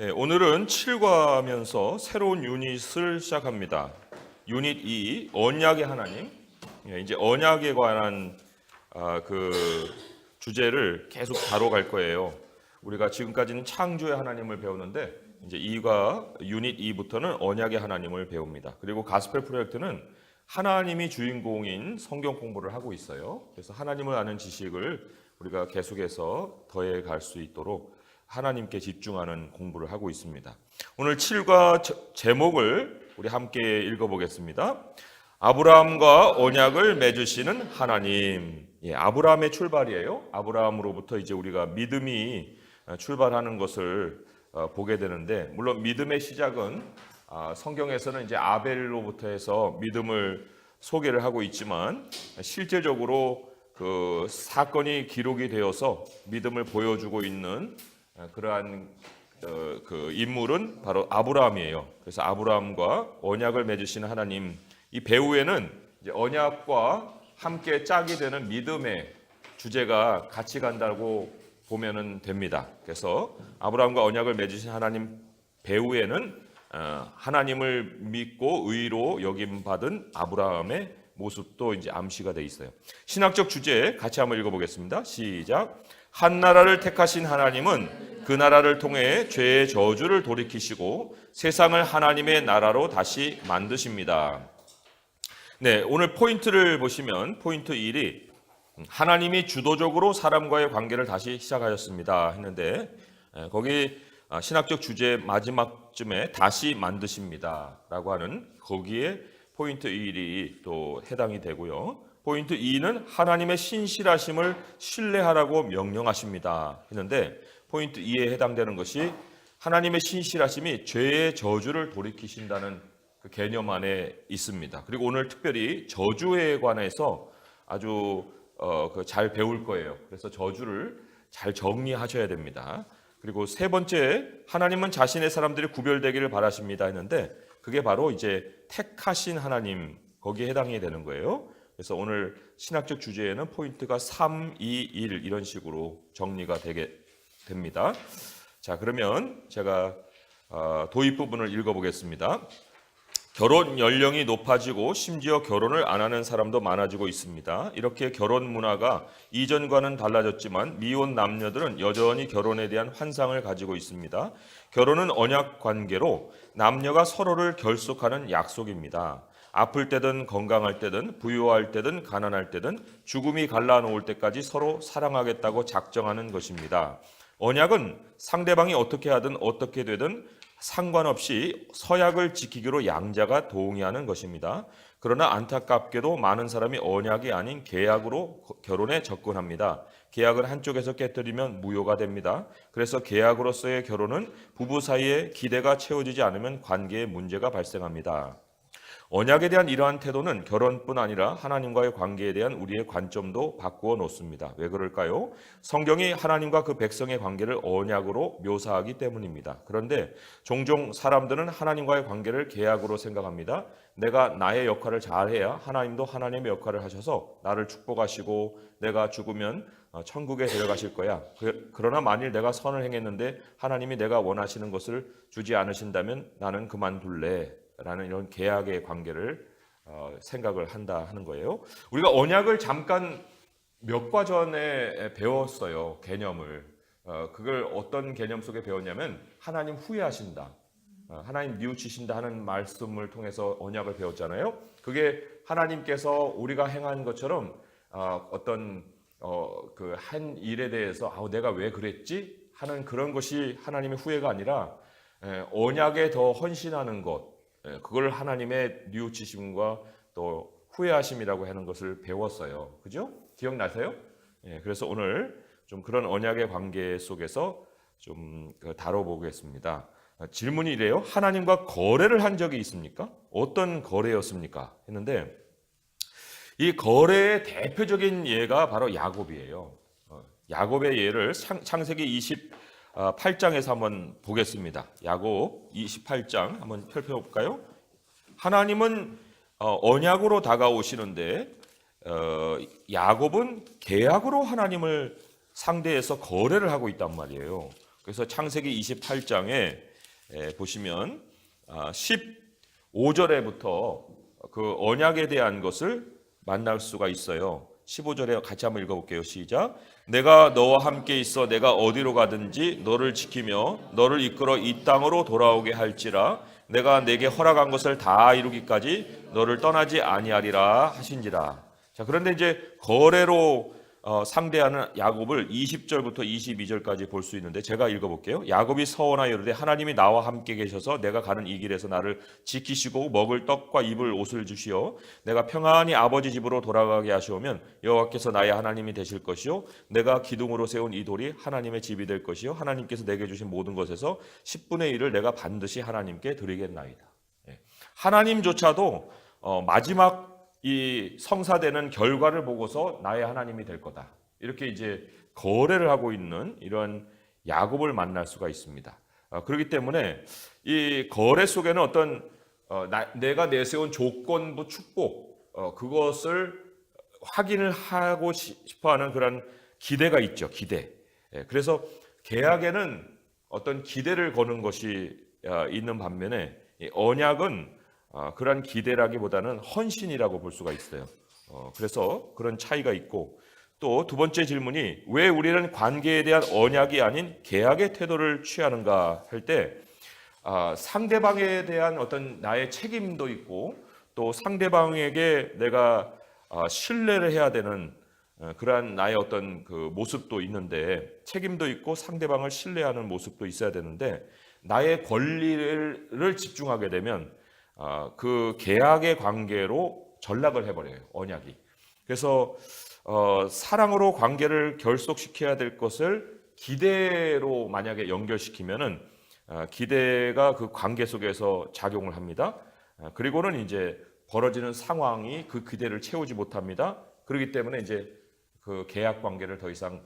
네, 오늘은 7과하면서 새로운 유닛을 시작합니다. 유닛 2, 언약의 하나님. 이제 언약에 관한 그 주제를 계속 다뤄갈 거예요. 우리가 지금까지는 창조의 하나님을 배우는데 이제 2과 유닛 2부터는 언약의 하나님을 배웁니다. 그리고 가스펠 프로젝트는 하나님이 주인공인 성경 공부를 하고 있어요. 그래서 하나님을 아는 지식을 우리가 계속해서 더해 갈 수 있도록 하나님께 집중하는 공부를 하고 있습니다. 오늘 7과 제목을 우리 함께 읽어보겠습니다. 아브라함과 언약을 맺으시는 하나님. 아브라함의 출발이에요. 아브라함으로부터 이제 우리가 믿음이 출발하는 것을 보게 되는데, 물론 믿음의 시작은 성경에서는 이제 아벨로부터 해서 믿음을 소개를 하고 있지만, 실제적으로 그 사건이 기록이 되어서 믿음을 보여주고 있는 그러한 그 인물은 바로 아브라함이에요. 그래서 아브라함과 언약을 맺으시는 하나님, 이 배후에는 이제 언약과 함께 짝이 되는 믿음의 주제가 같이 간다고 보면은 됩니다. 그래서 아브라함과 언약을 맺으신 하나님 배후에는 하나님을 믿고 의로 여김 받은 아브라함의 모습도 이제 암시가 돼 있어요. 신학적 주제 같이 한번 읽어보겠습니다. 시작. 한 나라를 택하신 하나님은 그 나라를 통해 죄의 저주를 돌이키시고 세상을 하나님의 나라로 다시 만드십니다. 네, 오늘 포인트를 보시면 포인트 1이 하나님이 주도적으로 사람과의 관계를 다시 시작하셨습니다 했는데, 거기 신학적 주제 마지막쯤에 다시 만드십니다 라고 하는 거기에 포인트 1이 또 해당이 되고요. 포인트 2는 하나님의 신실하심을 신뢰하라고 명령하십니다 했는데, 포인트 2에 해당되는 것이 하나님의 신실하심이 죄의 저주를 돌이키신다는 그 개념 안에 있습니다. 그리고 오늘 특별히 저주에 관해서 아주 잘 배울 거예요. 그래서 저주를 잘 정리하셔야 됩니다. 그리고 세 번째, 하나님은 자신의 사람들이 구별되기를 바라십니다 했는데, 그게 바로 이제 택하신 하나님, 거기에 해당이 되는 거예요. 그래서 오늘 신학적 주제에는 포인트가 3, 2, 1 이런 식으로 정리가 되게 됩니다. 자, 그러면 제가 도입 부분을 읽어보겠습니다. 결혼 연령이 높아지고 심지어 결혼을 안 하는 사람도 많아지고 있습니다. 이렇게 결혼 문화가 이전과는 달라졌지만 미혼 남녀들은 여전히 결혼에 대한 환상을 가지고 있습니다. 결혼은 언약 관계로 남녀가 서로를 결속하는 약속입니다. 아플 때든 건강할 때든 부유할 때든 가난할 때든 죽음이 갈라놓을 때까지 서로 사랑하겠다고 작정하는 것입니다. 언약은 상대방이 어떻게 하든 어떻게 되든 상관없이 서약을 지키기로 양자가 동의하는 것입니다. 그러나 안타깝게도 많은 사람이 언약이 아닌 계약으로 결혼에 접근합니다. 계약을 한쪽에서 깨뜨리면 무효가 됩니다. 그래서 계약으로서의 결혼은 부부 사이에 기대가 채워지지 않으면 관계에 문제가 발생합니다. 언약에 대한 이러한 태도는 결혼뿐 아니라 하나님과의 관계에 대한 우리의 관점도 바꾸어 놓습니다. 왜 그럴까요? 성경이 하나님과 그 백성의 관계를 언약으로 묘사하기 때문입니다. 그런데 종종 사람들은 하나님과의 관계를 계약으로 생각합니다. 내가 나의 역할을 잘해야 하나님도 하나님의 역할을 하셔서 나를 축복하시고 내가 죽으면 천국에 데려가실 거야. 그러나 만일 내가 선을 행했는데 하나님이 내가 원하시는 것을 주지 않으신다면 나는 그만둘래. 라는 이런 계약의 관계를 생각을 한다 하는 거예요. 우리가 언약을 잠깐 몇 과 전에 배웠어요. 개념을. 그걸 어떤 개념 속에 배웠냐면 하나님 후회하신다. 하나님 뉘우치신다 하는 말씀을 통해서 언약을 배웠잖아요. 그게 하나님께서 우리가 행한 것처럼 어떤 그 한 일에 대해서 내가 왜 그랬지? 하는 그런 것이 하나님의 후회가 아니라 언약에 더 헌신하는 것, 그걸 하나님의 뉘우치심과 또 후회하심이라고 하는 것을 배웠어요. 그죠? 기억나세요? 그래서 오늘 좀 그런 언약의 관계 속에서 좀 다뤄보겠습니다. 질문이 이래요. 하나님과 거래를 한 적이 있습니까? 어떤 거래였습니까? 했는데 이 거래의 대표적인 예가 바로 야곱이에요. 야곱의 예를 창세기 28장에서 한번 보겠습니다. 야곱 28장 한번 펼쳐볼까요? 하나님은 언약으로 다가오시는데 야곱은 계약으로 하나님을 상대해서 거래를 하고 있단 말이에요. 그래서 창세기 28장에 보시면 15절에부터 그 언약에 대한 것을 만날 수가 있어요. 15절에 같이 한번 읽어볼게요. 시작. 내가 너와 함께 있어 내가 어디로 가든지 너를 지키며 너를 이끌어 이 땅으로 돌아오게 할지라 내가 내게 허락한 것을 다 이루기까지 너를 떠나지 아니하리라 하신지라. 자, 그런데 이제 거래로 상대하는 야곱을 20절부터 22절까지 볼 수 있는데 제가 읽어볼게요. 야곱이 서원하여 이르되 하나님이 나와 함께 계셔서 내가 가는 이 길에서 나를 지키시고 먹을 떡과 입을 옷을 주시어 내가 평안히 아버지 집으로 돌아가게 하시오면 여호와께서 나의 하나님이 되실 것이요 내가 기둥으로 세운 이 돌이 하나님의 집이 될 것이요 하나님께서 내게 주신 모든 것에서 10분의 1을 내가 반드시 하나님께 드리겠나이다. 하나님조차도 마지막 이 성사되는 결과를 보고서 나의 하나님이 될 거다. 이렇게 이제 거래를 하고 있는 이런 야곱을 만날 수가 있습니다. 그렇기 때문에 이 거래 속에는 어떤 내가 내세운 조건부 축복 그것을 확인을 하고 싶어하는 그런 기대가 있죠. 기대. 그래서 계약에는 어떤 기대를 거는 것이 있는 반면에 언약은 그런 기대라기보다는 헌신이라고 볼 수가 있어요. 그래서 그런 차이가 있고 또 두 번째 질문이 왜 우리는 관계에 대한 언약이 아닌 계약의 태도를 취하는가 할 때 상대방에 대한 어떤 나의 책임도 있고 또 상대방에게 내가 신뢰를 해야 되는 그러한 나의 어떤 그 모습도 있는데 책임도 있고 상대방을 신뢰하는 모습도 있어야 되는데 나의 권리를 집중하게 되면 그 계약의 관계로 전락을 해버려요. 언약이. 그래서 사랑으로 관계를 결속시켜야 될 것을 기대로 만약에 연결시키면은 기대가 그 관계 속에서 작용을 합니다. 그리고는 이제 벌어지는 상황이 그 기대를 채우지 못합니다. 그렇기 때문에 이제 그 계약 관계를 더 이상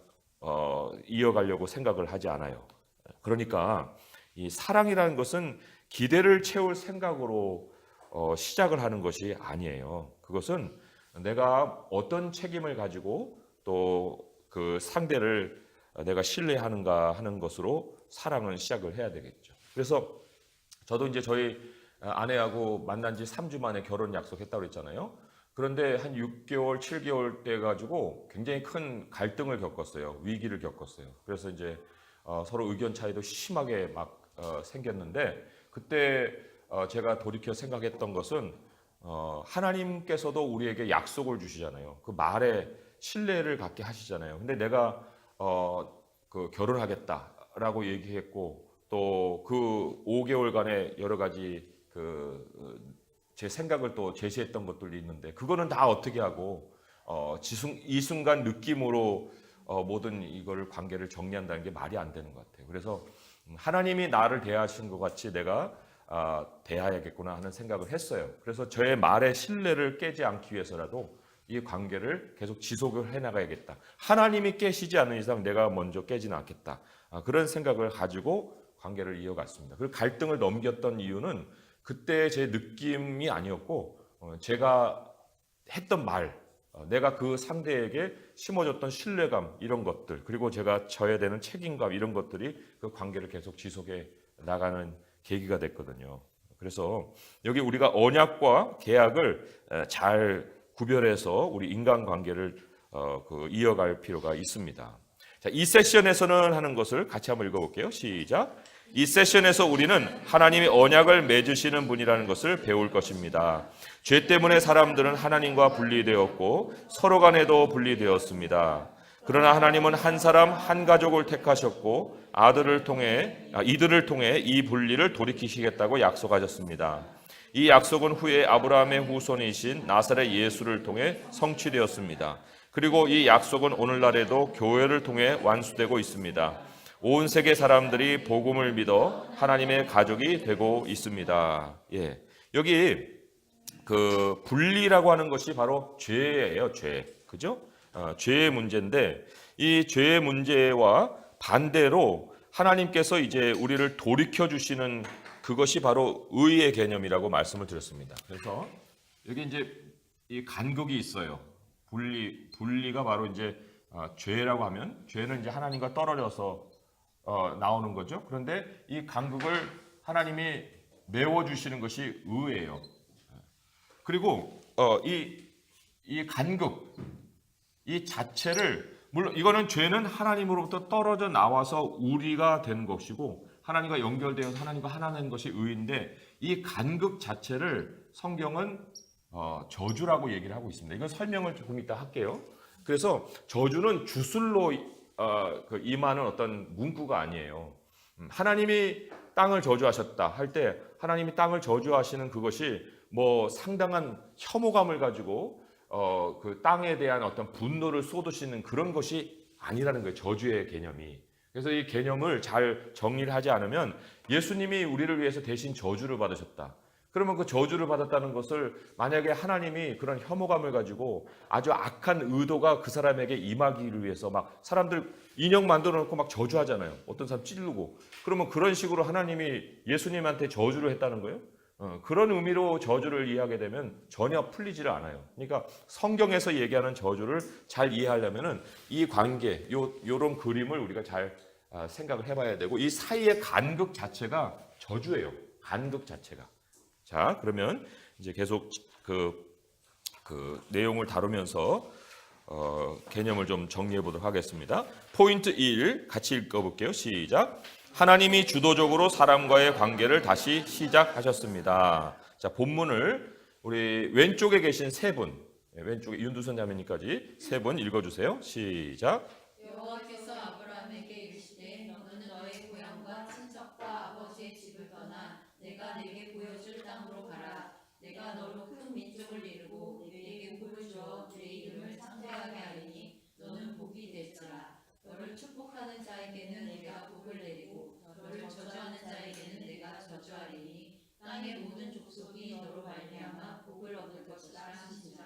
이어가려고 생각을 하지 않아요. 그러니까 이 사랑이라는 것은 기대를 채울 생각으로 시작을 하는 것이 아니에요. 그것은 내가 어떤 책임을 가지고 또 그 상대를 내가 신뢰하는가 하는 것으로 사랑은 시작을 해야 되겠죠. 그래서 저도 이제 저희 아내하고 만난 지 3주 만에 결혼 약속했다고 그랬잖아요. 그런데 한 6개월, 7개월 돼 가지고 굉장히 큰 갈등을 겪었어요. 위기를 겪었어요. 그래서 이제 서로 의견 차이도 심하게 막 생겼는데 그때 제가 돌이켜 생각했던 것은 하나님께서도 우리에게 약속을 주시잖아요. 그 말에 신뢰를 갖게 하시잖아요. 근데 내가 그 결혼하겠다라고 얘기했고 또 그 5개월간의 여러 가지 제 생각을 또 제시했던 것들이 있는데 그거는 다 어떻게 하고 이 순간 느낌으로 모든 이걸 관계를 정리한다는 게 말이 안 되는 것 같아요. 그래서 하나님이 나를 대하신 것 같이 내가 대해야겠구나 하는 생각을 했어요. 그래서 저의 말에 신뢰를 깨지 않기 위해서라도 이 관계를 계속 지속을 해나가야겠다. 하나님이 깨시지 않는 이상 내가 먼저 깨지는 않겠다. 그런 생각을 가지고 관계를 이어갔습니다. 그리고 갈등을 넘겼던 이유는 그때 제 느낌이 아니었고 제가 했던 말, 내가 그 상대에게 심어줬던 신뢰감 이런 것들 그리고 제가 져야 되는 책임감 이런 것들이 그 관계를 계속 지속해 나가는 계기가 됐거든요. 그래서 여기 우리가 언약과 계약을 잘 구별해서 우리 인간관계를 이어갈 필요가 있습니다. 자, 이 세션에서는 하는 것을 같이 한번 읽어볼게요. 시작. 이 세션에서 우리는 하나님이 언약을 맺으시는 분이라는 것을 배울 것입니다. 죄 때문에 사람들은 하나님과 분리되었고 서로 간에도 분리되었습니다. 그러나 하나님은 한 사람 한 가족을 택하셨고 이들을 통해 이 분리를 돌이키시겠다고 약속하셨습니다. 이 약속은 후에 아브라함의 후손이신 나사렛 예수를 통해 성취되었습니다. 그리고 이 약속은 오늘날에도 교회를 통해 완수되고 있습니다. 온 세계 사람들이 복음을 믿어 하나님의 가족이 되고 있습니다. 예. 여기 그 분리라고 하는 것이 바로 죄예요, 죄. 그죠? 죄의 문제인데 이 죄의 문제와 반대로 하나님께서 이제 우리를 돌이켜 주시는 그것이 바로 의의 개념이라고 말씀을 드렸습니다. 그래서 여기 이제 이 간극이 있어요. 분리가 바로 이제 죄라고 하면 죄는 이제 하나님과 떨어져서 나오는 거죠. 그런데 이 간극을 하나님이 메워주시는 것이 의예요. 그리고 이 간극, 이 자체를, 물론 이거는 죄는 하나님으로부터 떨어져 나와서 우리가 된 것이고 하나님과 연결되어서 하나님과 하나된 것이 의인데, 이 간극 자체를 성경은 저주라고 얘기를 하고 있습니다. 이건 설명을 조금 이따 할게요. 그래서 저주는 주술로 임하는 어떤 문구가 아니에요. 하나님이 땅을 저주하셨다 할 때 하나님이 땅을 저주하시는 그것이 뭐 상당한 혐오감을 가지고 그 땅에 대한 어떤 분노를 쏟으시는 그런 것이 아니라는 거예요. 저주의 개념이. 그래서 이 개념을 잘 정리를 하지 않으면 예수님이 우리를 위해서 대신 저주를 받으셨다. 그러면 그 저주를 받았다는 것을 만약에 하나님이 그런 혐오감을 가지고 아주 악한 의도가 그 사람에게 임하기를 위해서 막 사람들 인형 만들어 놓고 막 저주하잖아요. 어떤 사람 찌르고. 그러면 그런 식으로 하나님이 예수님한테 저주를 했다는 거예요. 그런 의미로 저주를 이해하게 되면 전혀 풀리지를 않아요. 그러니까 성경에서 얘기하는 저주를 잘 이해하려면은 이 관계, 요런 그림을 우리가 잘 생각을 해봐야 되고, 이 사이의 간극 자체가 저주예요. 간극 자체가. 자, 그러면 이제 계속 그 내용을 다루면서 개념을 좀 정리해 보도록 하겠습니다. 포인트 1 같이 읽어볼게요. 시작. 하나님이 주도적으로 사람과의 관계를 다시 시작하셨습니다. 자, 본문을 우리 왼쪽에 계신 세 분, 왼쪽에 윤두선 자매님까지 세 분 읽어주세요. 시작. 여호와께서 아브라함에게 이르시되 너는 너의 고향과 친척과 아버지의 집을 떠나 내가 네게 보여줄 땅으로 가라. 내가 너로 큰 민족을 이루고 네게 복을 주어 네 이름을 창대하게 하리니 너는 복이 될지라. 너를 축복하는 자에게는 내가 복을 내리고 너를 저주하는 자에게는 내가 저주하리니 땅의 모든 족속이 너로 말미암아 복을 얻을 것이라 하시니라.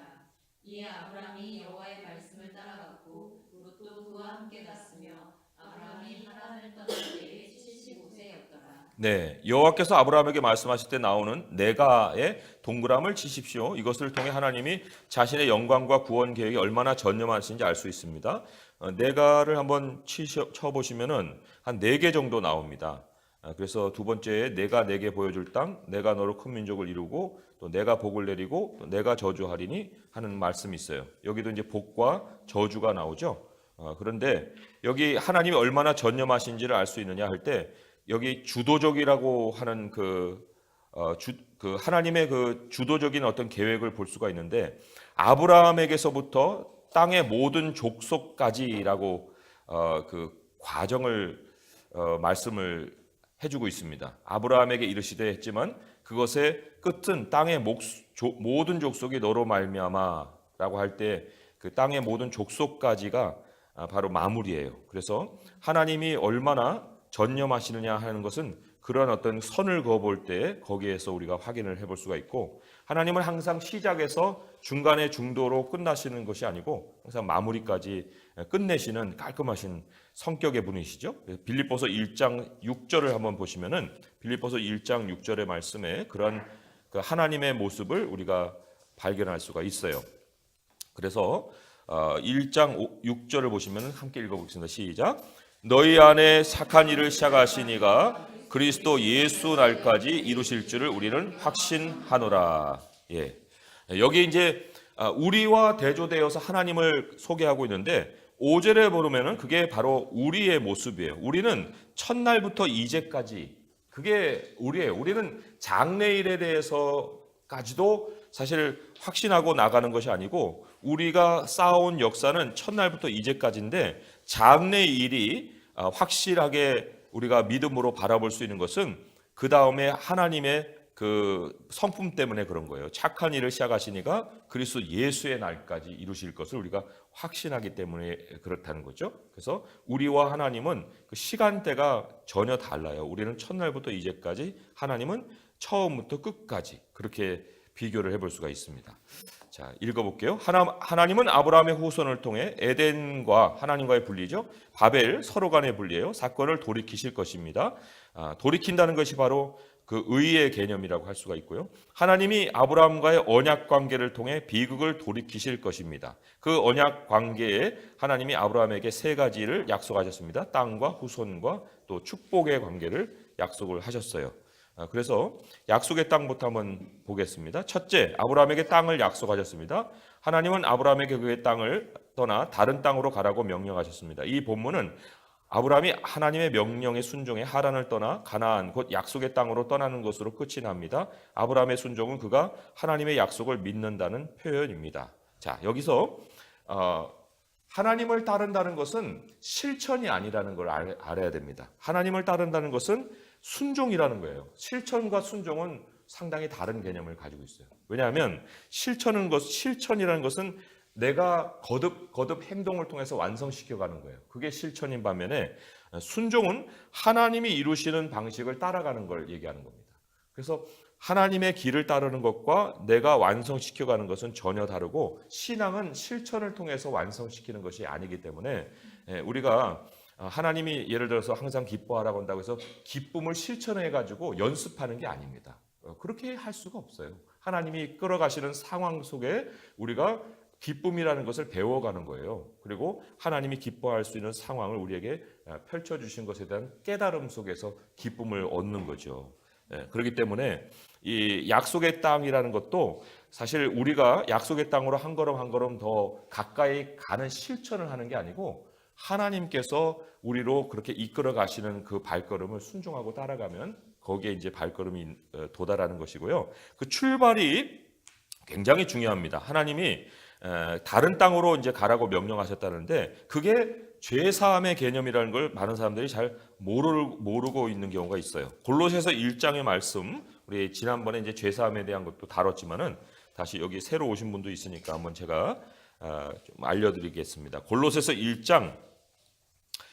이에 아브라함이 여호와의 말씀을 따라갔고 롯도 그와 함께 갔으며 아브라함이 하란을 떠날 때에 75세였더라. 네, 여호와께서 아브라함에게 말씀하실 때 나오는 내가의 동그라미를 치십시오. 이것을 통해 하나님이 자신의 영광과 구원 계획이 얼마나 전념하신지 알 수 있습니다. 내가를 한번 쳐보시면은 한 4개 정도 나옵니다. 그래서 두 번째에 내가 내게 보여줄 땅, 내가 너로 큰 민족을 이루고 또 내가 복을 내리고 또 내가 저주하리니 하는 말씀이 있어요. 여기도 이제 복과 저주가 나오죠. 그런데 여기 하나님이 얼마나 전념하신지를 알 수 있느냐 할 때 여기 주도적이라고 하는 그 하나님의 그 주도적인 어떤 계획을 볼 수가 있는데, 아브라함에게서부터 땅의 모든 족속까지라고 그 과정을 말씀을 해주고 있습니다. 아브라함에게 이르시되 했지만 그것의 끝은 땅의 모든 족속이 너로 말미암아라고 할 때 그 땅의 모든 족속까지가 바로 마무리예요. 그래서 하나님이 얼마나 전념하시느냐 하는 것은 그런 어떤 선을 그어볼 때 거기에서 우리가 확인을 해볼 수가 있고, 하나님은 항상 시작에서 중간에 중도로 끝나시는 것이 아니고 항상 마무리까지 끝내시는 깔끔하신 성격의 분이시죠. 빌립보서 1장 6절을 한번 보시면은 빌립보서 1장 6절의 말씀에 그런 그 하나님의 모습을 우리가 발견할 수가 있어요. 그래서 1장 6절을 보시면 함께 읽어보겠습니다. 시작. 너희 안에 착한 일을 시작하시니가 그리스도 예수 날까지 이루실 줄을 우리는 확신하노라. 예. 여기 이제 우리와 대조되어서 하나님을 소개하고 있는데 5절에 보면은 그게 바로 우리의 모습이에요. 우리는 첫날부터 이제까지 그게 우리예요. 우리는 장래일에 대해서까지도 사실 확신하고 나가는 것이 아니고, 우리가 쌓아온 역사는 첫날부터 이제까지인데 장래일이 확실하게 우리가 믿음으로 바라볼 수 있는 것은 그 다음에 하나님의 그 성품 때문에 그런 거예요. 착한 일을 시작하시니가 그리스도 예수의 날까지 이루실 것을 우리가 확신하기 때문에 그렇다는 거죠. 그래서 우리와 하나님은 그 시간대가 전혀 달라요. 우리는 첫날부터 이제까지, 하나님은 처음부터 끝까지, 그렇게 비교를 해볼 수가 있습니다. 자, 읽어볼게요. 하나님은 아브라함의 후손을 통해 에덴과 하나님과의 분리죠. 바벨 서로 간의 분리예요. 사건을 돌이키실 것입니다. 돌이킨다는 것이 바로 그 의의 개념이라고 할 수가 있고요. 하나님이 아브라함과의 언약 관계를 통해 비극을 돌이키실 것입니다. 그 언약 관계에 하나님이 아브라함에게 3가지를 약속하셨습니다. 땅과 후손과 또 축복의 관계를 약속을 하셨어요. 그래서 약속의 땅부터 한번 보겠습니다. 첫째, 아브라함에게 땅을 약속하셨습니다. 하나님은 아브라함에게 그의 땅을 떠나 다른 땅으로 가라고 명령하셨습니다. 이 본문은 아브라함이 하나님의 명령에 순종해 하란을 떠나 가나안 곧 약속의 땅으로 떠나는 것으로 끝이 납니다. 아브라함의 순종은 그가 하나님의 약속을 믿는다는 표현입니다. 자, 여기서 하나님을 따른다는 것은 실천이 아니라는 걸 알아야 됩니다. 하나님을 따른다는 것은 순종이라는 거예요. 실천과 순종은 상당히 다른 개념을 가지고 있어요. 왜냐하면 실천이라는 것은 내가 거듭 행동을 통해서 완성시켜가는 거예요. 그게 실천인 반면에 순종은 하나님이 이루시는 방식을 따라가는 걸 얘기하는 겁니다. 그래서 하나님의 길을 따르는 것과 내가 완성시켜가는 것은 전혀 다르고 신앙은 실천을 통해서 완성시키는 것이 아니기 때문에 우리가 하나님이 예를 들어서 항상 기뻐하라고 한다고 해서 기쁨을 실천해가지고 연습하는 게 아닙니다. 그렇게 할 수가 없어요. 하나님이 끌어가시는 상황 속에 우리가 기쁨이라는 것을 배워가는 거예요. 그리고 하나님이 기뻐할 수 있는 상황을 우리에게 펼쳐주신 것에 대한 깨달음 속에서 기쁨을 얻는 거죠. 그렇기 때문에 이 약속의 땅이라는 것도 사실 우리가 약속의 땅으로 한 걸음 더 가까이 가는 실천을 하는 게 아니고 하나님께서 우리로 그렇게 이끌어 가시는 그 발걸음을 순종하고 따라가면 거기에 이제 발걸음이 도달하는 것이고요. 그 출발이 굉장히 중요합니다. 하나님이 다른 땅으로 이제 가라고 명령하셨다는데 그게 죄 사함의 개념이라는 걸 많은 사람들이 잘 모르고 있는 경우가 있어요. 골로새서 1장의 말씀, 우리 지난번에 이제 죄 사함에 대한 것도 다뤘지만은 다시 여기 새로 오신 분도 있으니까 한번 제가 좀 알려드리겠습니다. 골로새서 1장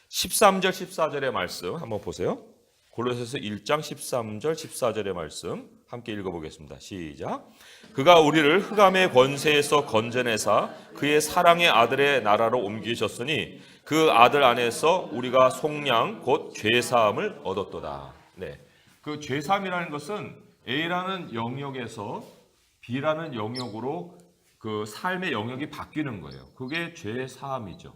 13절 14절의 말씀 한번 보세요. 골로새서 1장 13절 14절의 말씀 함께 읽어보겠습니다. 시작. 그가 우리를 흑암의 권세에서 건져내사 그의 사랑의 아들의 나라로 옮기셨으니 그 아들 안에서 우리가 속량 곧 죄사함을 얻었도다. 네, 그 죄사함이라는 것은 A라는 영역에서 B라는 영역으로 그 삶의 영역이 바뀌는 거예요. 그게 죄사함이죠.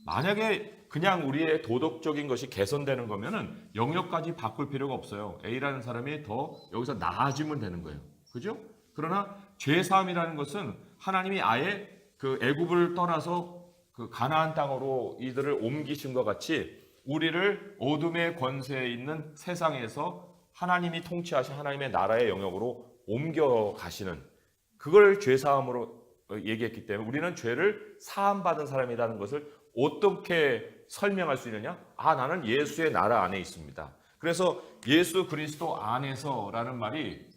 만약에 그냥 우리의 도덕적인 것이 개선되는 거면은 영역까지 바꿀 필요가 없어요. A라는 사람이 더 여기서 나아지면 되는 거예요. 그죠? 그러나 죄사함이라는 것은 하나님이 아예 그 애굽을 떠나서 그 가나안 땅으로 이들을 옮기신 것 같이 우리를 어둠의 권세에 있는 세상에서 하나님이 통치하신 하나님의 나라의 영역으로 옮겨 가시는 그걸 죄사함으로 얘기했기 때문에 우리는 죄를 사함받은 사람이라는 것을 어떻게 설명할 수 있느냐? 나는 예수의 나라 안에 있습니다. 그래서 예수 그리스도 안에서라는 말이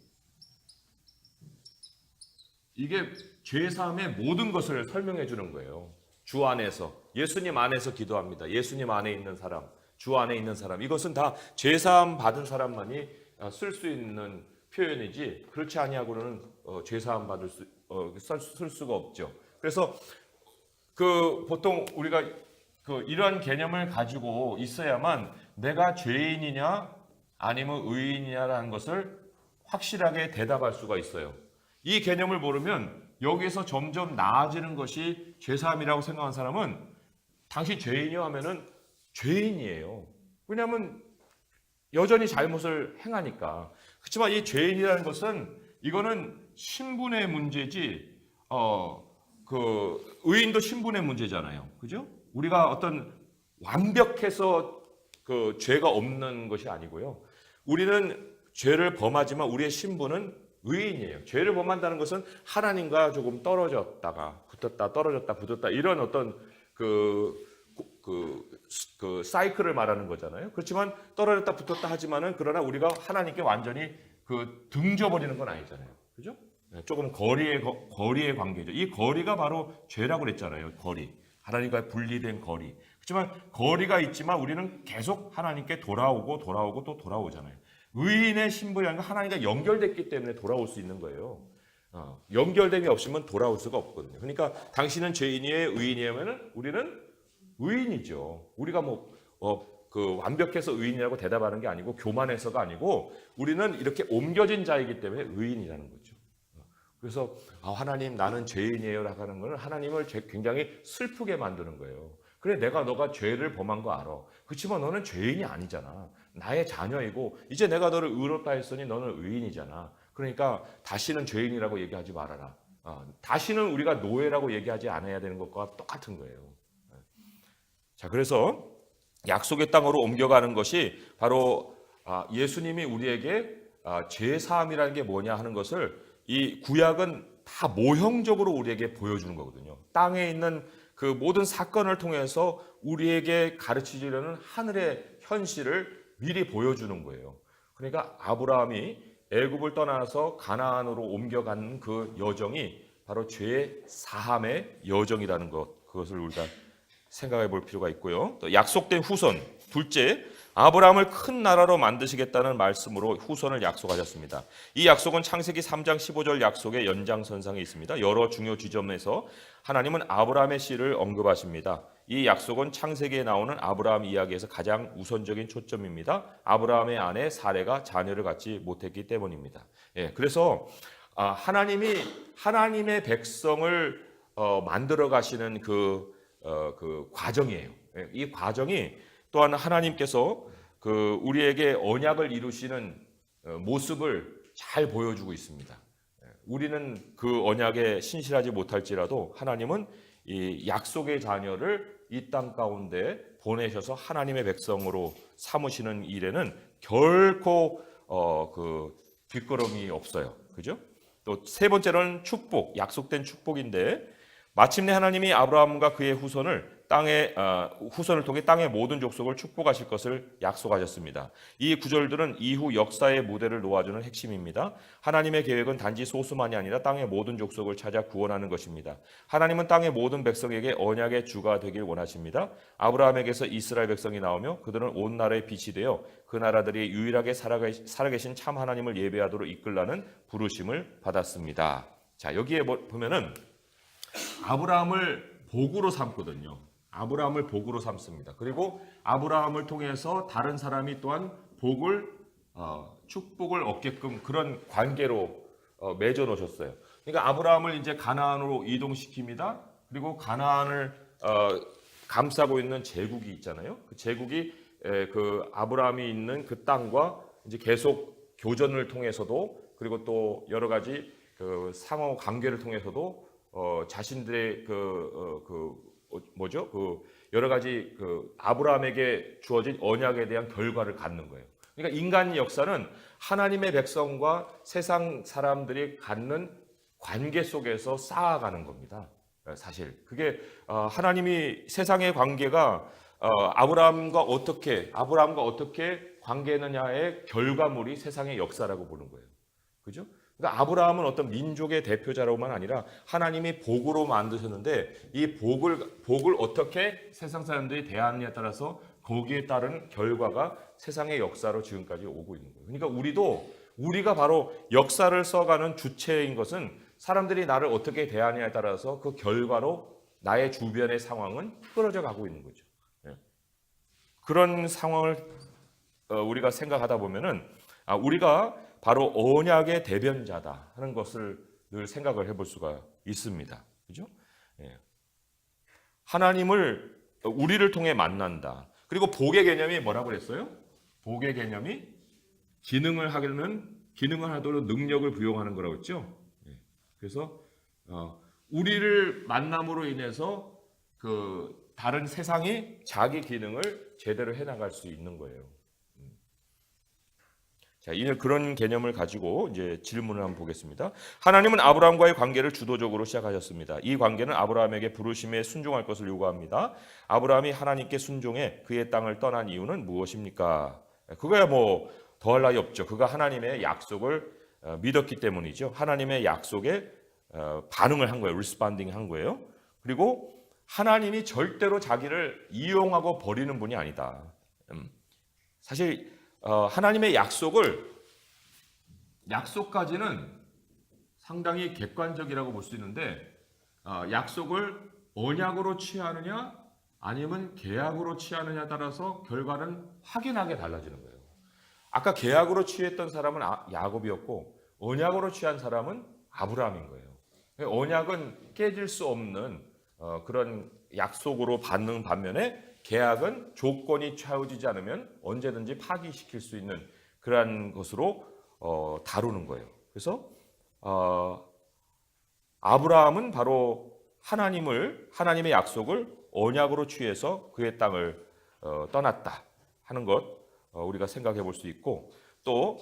이게 죄사함의 모든 것을 설명해 주는 거예요. 주 안에서, 예수님 안에서 기도합니다. 예수님 안에 있는 사람, 주 안에 있는 사람. 이것은 다 죄사함 받은 사람만이 쓸 수 있는 표현이지 그렇지 아니하고는 죄사함 받을 쓸 수가 없죠. 그래서 그 보통 우리가 이러한 개념을 가지고 있어야만 내가 죄인이냐 아니면 의인이냐라는 것을 확실하게 대답할 수가 있어요. 이 개념을 모르면 여기에서 점점 나아지는 것이 죄사함이라고 생각한 사람은 당신 죄인이요 하면은 죄인이에요. 왜냐하면 여전히 잘못을 행하니까. 그렇지만 이 죄인이라는 것은 이거는 신분의 문제지 그 의인도 신분의 문제잖아요. 그죠? 우리가 어떤 완벽해서 그 죄가 없는 것이 아니고요. 우리는 죄를 범하지만 우리의 신분은 의인이에요. 죄를 범한다는 것은 하나님과 조금 떨어졌다가 붙었다 떨어졌다 붙었다 이런 어떤 그 사이클을 말하는 거잖아요. 그렇지만 떨어졌다 붙었다 하지만은 그러나 우리가 하나님께 완전히 등져버리는 건 아니잖아요. 그죠? 조금 거리의 관계죠. 이 거리가 바로 죄라고 그랬잖아요. 거리. 하나님과 분리된 거리. 그렇지만 거리가 있지만 우리는 계속 하나님께 돌아오고 또 돌아오잖아요. 의인의 신분이라는 건 하나님과 연결됐기 때문에 돌아올 수 있는 거예요. 연결됨이 없으면 돌아올 수가 없거든요. 그러니까 당신은 죄인이에요, 의인이에요면은 우리는 의인이죠. 우리가 완벽해서 의인이라고 대답하는 게 아니고 교만해서가 아니고 우리는 이렇게 옮겨진 자이기 때문에 의인이라는 거죠. 그래서 하나님 나는 죄인이에요라고 하는 것은 하나님을 굉장히 슬프게 만드는 거예요. 그래 너가 죄를 범한 거 알아. 그렇지만 너는 죄인이 아니잖아. 나의 자녀이고 이제 내가 너를 의롭다 했으니 너는 의인이잖아. 그러니까 다시는 죄인이라고 얘기하지 말아라. 다시는 우리가 노예라고 얘기하지 않아야 되는 것과 똑같은 거예요. 자, 그래서 약속의 땅으로 옮겨가는 것이 바로 예수님이 우리에게 죄 사함이라는 게 뭐냐 하는 것을 이 구약은 다 모형적으로 우리에게 보여주는 거거든요. 땅에 있는 그 모든 사건을 통해서 우리에게 가르치려는 하늘의 현실을 미리 보여주는 거예요. 그러니까 아브라함이 애굽을 떠나서 가나안으로 옮겨가는 그 여정이 바로 죄 사함의 여정이라는 것, 그것을 우리가 생각해 볼 필요가 있고요. 또 약속된 후손, 둘째, 아브라함을 큰 나라로 만드시겠다는 말씀으로 후손을 약속하셨습니다. 이 약속은 창세기 3장 15절 약속의 연장선상에 있습니다. 여러 중요 지점에서 하나님은 아브라함의 씨를 언급하십니다. 이 약속은 창세기에 나오는 아브라함 이야기에서 가장 우선적인 초점입니다. 아브라함의 아내 사레가 자녀를 갖지 못했기 때문입니다. 그래서 하나님이 하나님의 백성을 만들어 가시는 그 과정이에요. 이 과정이 또한 하나님께서 우리에게 언약을 이루시는 모습을 잘 보여주고 있습니다. 우리는 그 언약에 신실하지 못할지라도 하나님은 이 약속의 자녀를 이 땅 가운데 보내셔서 하나님의 백성으로 삼으시는 일에는 결코 뒷걸음이 없어요. 그죠? 또 세 번째로는 축복, 약속된 축복인데 마침내 하나님이 아브라함과 그의 후손을 통해 땅의 모든 족속을 축복하실 것을 약속하셨습니다. 이 구절들은 이후 역사의 무대를 놓아주는 핵심입니다. 하나님의 계획은 단지 소수만이 아니라 땅의 모든 족속을 찾아 구원하는 것입니다. 하나님은 땅의 모든 백성에게 언약의 주가 되길 원하십니다. 아브라함에게서 이스라엘 백성이 나오며 그들은 온 나라의 빛이 되어 그 나라들이 유일하게 살아계신 참 하나님을 예배하도록 이끌라는 부르심을 받았습니다. 자, 여기에 보면은 아브라함을 복으로 삼거든요. 아브라함을 복으로 삼습니다. 그리고 아브라함을 통해서 다른 사람이 또한 축복을 얻게끔 그런 관계로 맺어 놓으셨어요. 그러니까 아브라함을 이제 가나안으로 이동시킵니다. 그리고 가나안을 감싸고 있는 제국이 있잖아요. 그 제국이 그 아브라함이 있는 그 땅과 이제 계속 교전을 통해서도 그리고 또 여러 가지 그 상호 관계를 통해서도 자신들의 여러 가지 아브라함에게 주어진 언약에 대한 결과를 갖는 거예요. 그러니까 인간 역사는 하나님의 백성과 세상 사람들이 갖는 관계 속에서 쌓아가는 겁니다. 사실 그게 하나님이 세상의 관계가 아브라함과 어떻게 관계했느냐의 결과물이 세상의 역사라고 보는 거예요. 그죠? 그러니까 아브라함은 어떤 민족의 대표자로만 아니라 하나님이 복으로 만드셨는데 이 복을 어떻게 세상 사람들이 대하느냐에 따라서 거기에 따른 결과가 세상의 역사로 지금까지 오고 있는 거예요. 그러니까 우리가 바로 역사를 써가는 주체인 것은 사람들이 나를 어떻게 대하느냐에 따라서 그 결과로 나의 주변의 상황은 흐려져 가고 있는 거죠. 그런 상황을 우리가 생각하다 보면은 우리가 바로 언약의 대변자다 하는 것을 늘 생각을 해볼 수가 있습니다. 그죠? 하나님을 우리를 통해 만난다. 그리고 복의 개념이 뭐라고 그랬어요? 복의 개념이 기능을 하도록 능력을 부여하는 거라고 했죠. 그래서 우리를 만남으로 인해서 다른 세상이 자기 기능을 제대로 해나갈 수 있는 거예요. 자, 이제 그런 개념을 가지고 이제 질문을 한번 보겠습니다. 하나님은 아브라함과의 관계를 주도적으로 시작하셨습니다. 이 관계는 아브라함에게 부르심에 순종할 것을 요구합니다. 아브라함이 하나님께 순종해 그의 땅을 떠난 이유는 무엇입니까? 그거야 뭐 더할 나위 없죠. 그가 하나님의 약속을 믿었기 때문이죠. 하나님의 약속에 반응을 한 거예요. 리스폰딩 한 거예요. 그리고 하나님이 절대로 자기를 이용하고 버리는 분이 아니다. 사실 하나님의 약속까지는 상당히 객관적이라고 볼 수 있는데 약속을 언약으로 취하느냐 아니면 계약으로 취하느냐에 따라서 결과는 확연하게 달라지는 거예요. 아까 계약으로 취했던 사람은 야곱이었고 언약으로 취한 사람은 아브라함인 거예요. 언약은 깨질 수 없는 그런 약속으로 받는 반면에 계약은 조건이 채워지지 않으면 언제든지 파기시킬 수 있는 그러한 것으로 다루는 거예요. 그래서 아브라함은 바로 하나님의 약속을 언약으로 취해서 그의 땅을 떠났다 하는 것 우리가 생각해 볼 수 있고, 또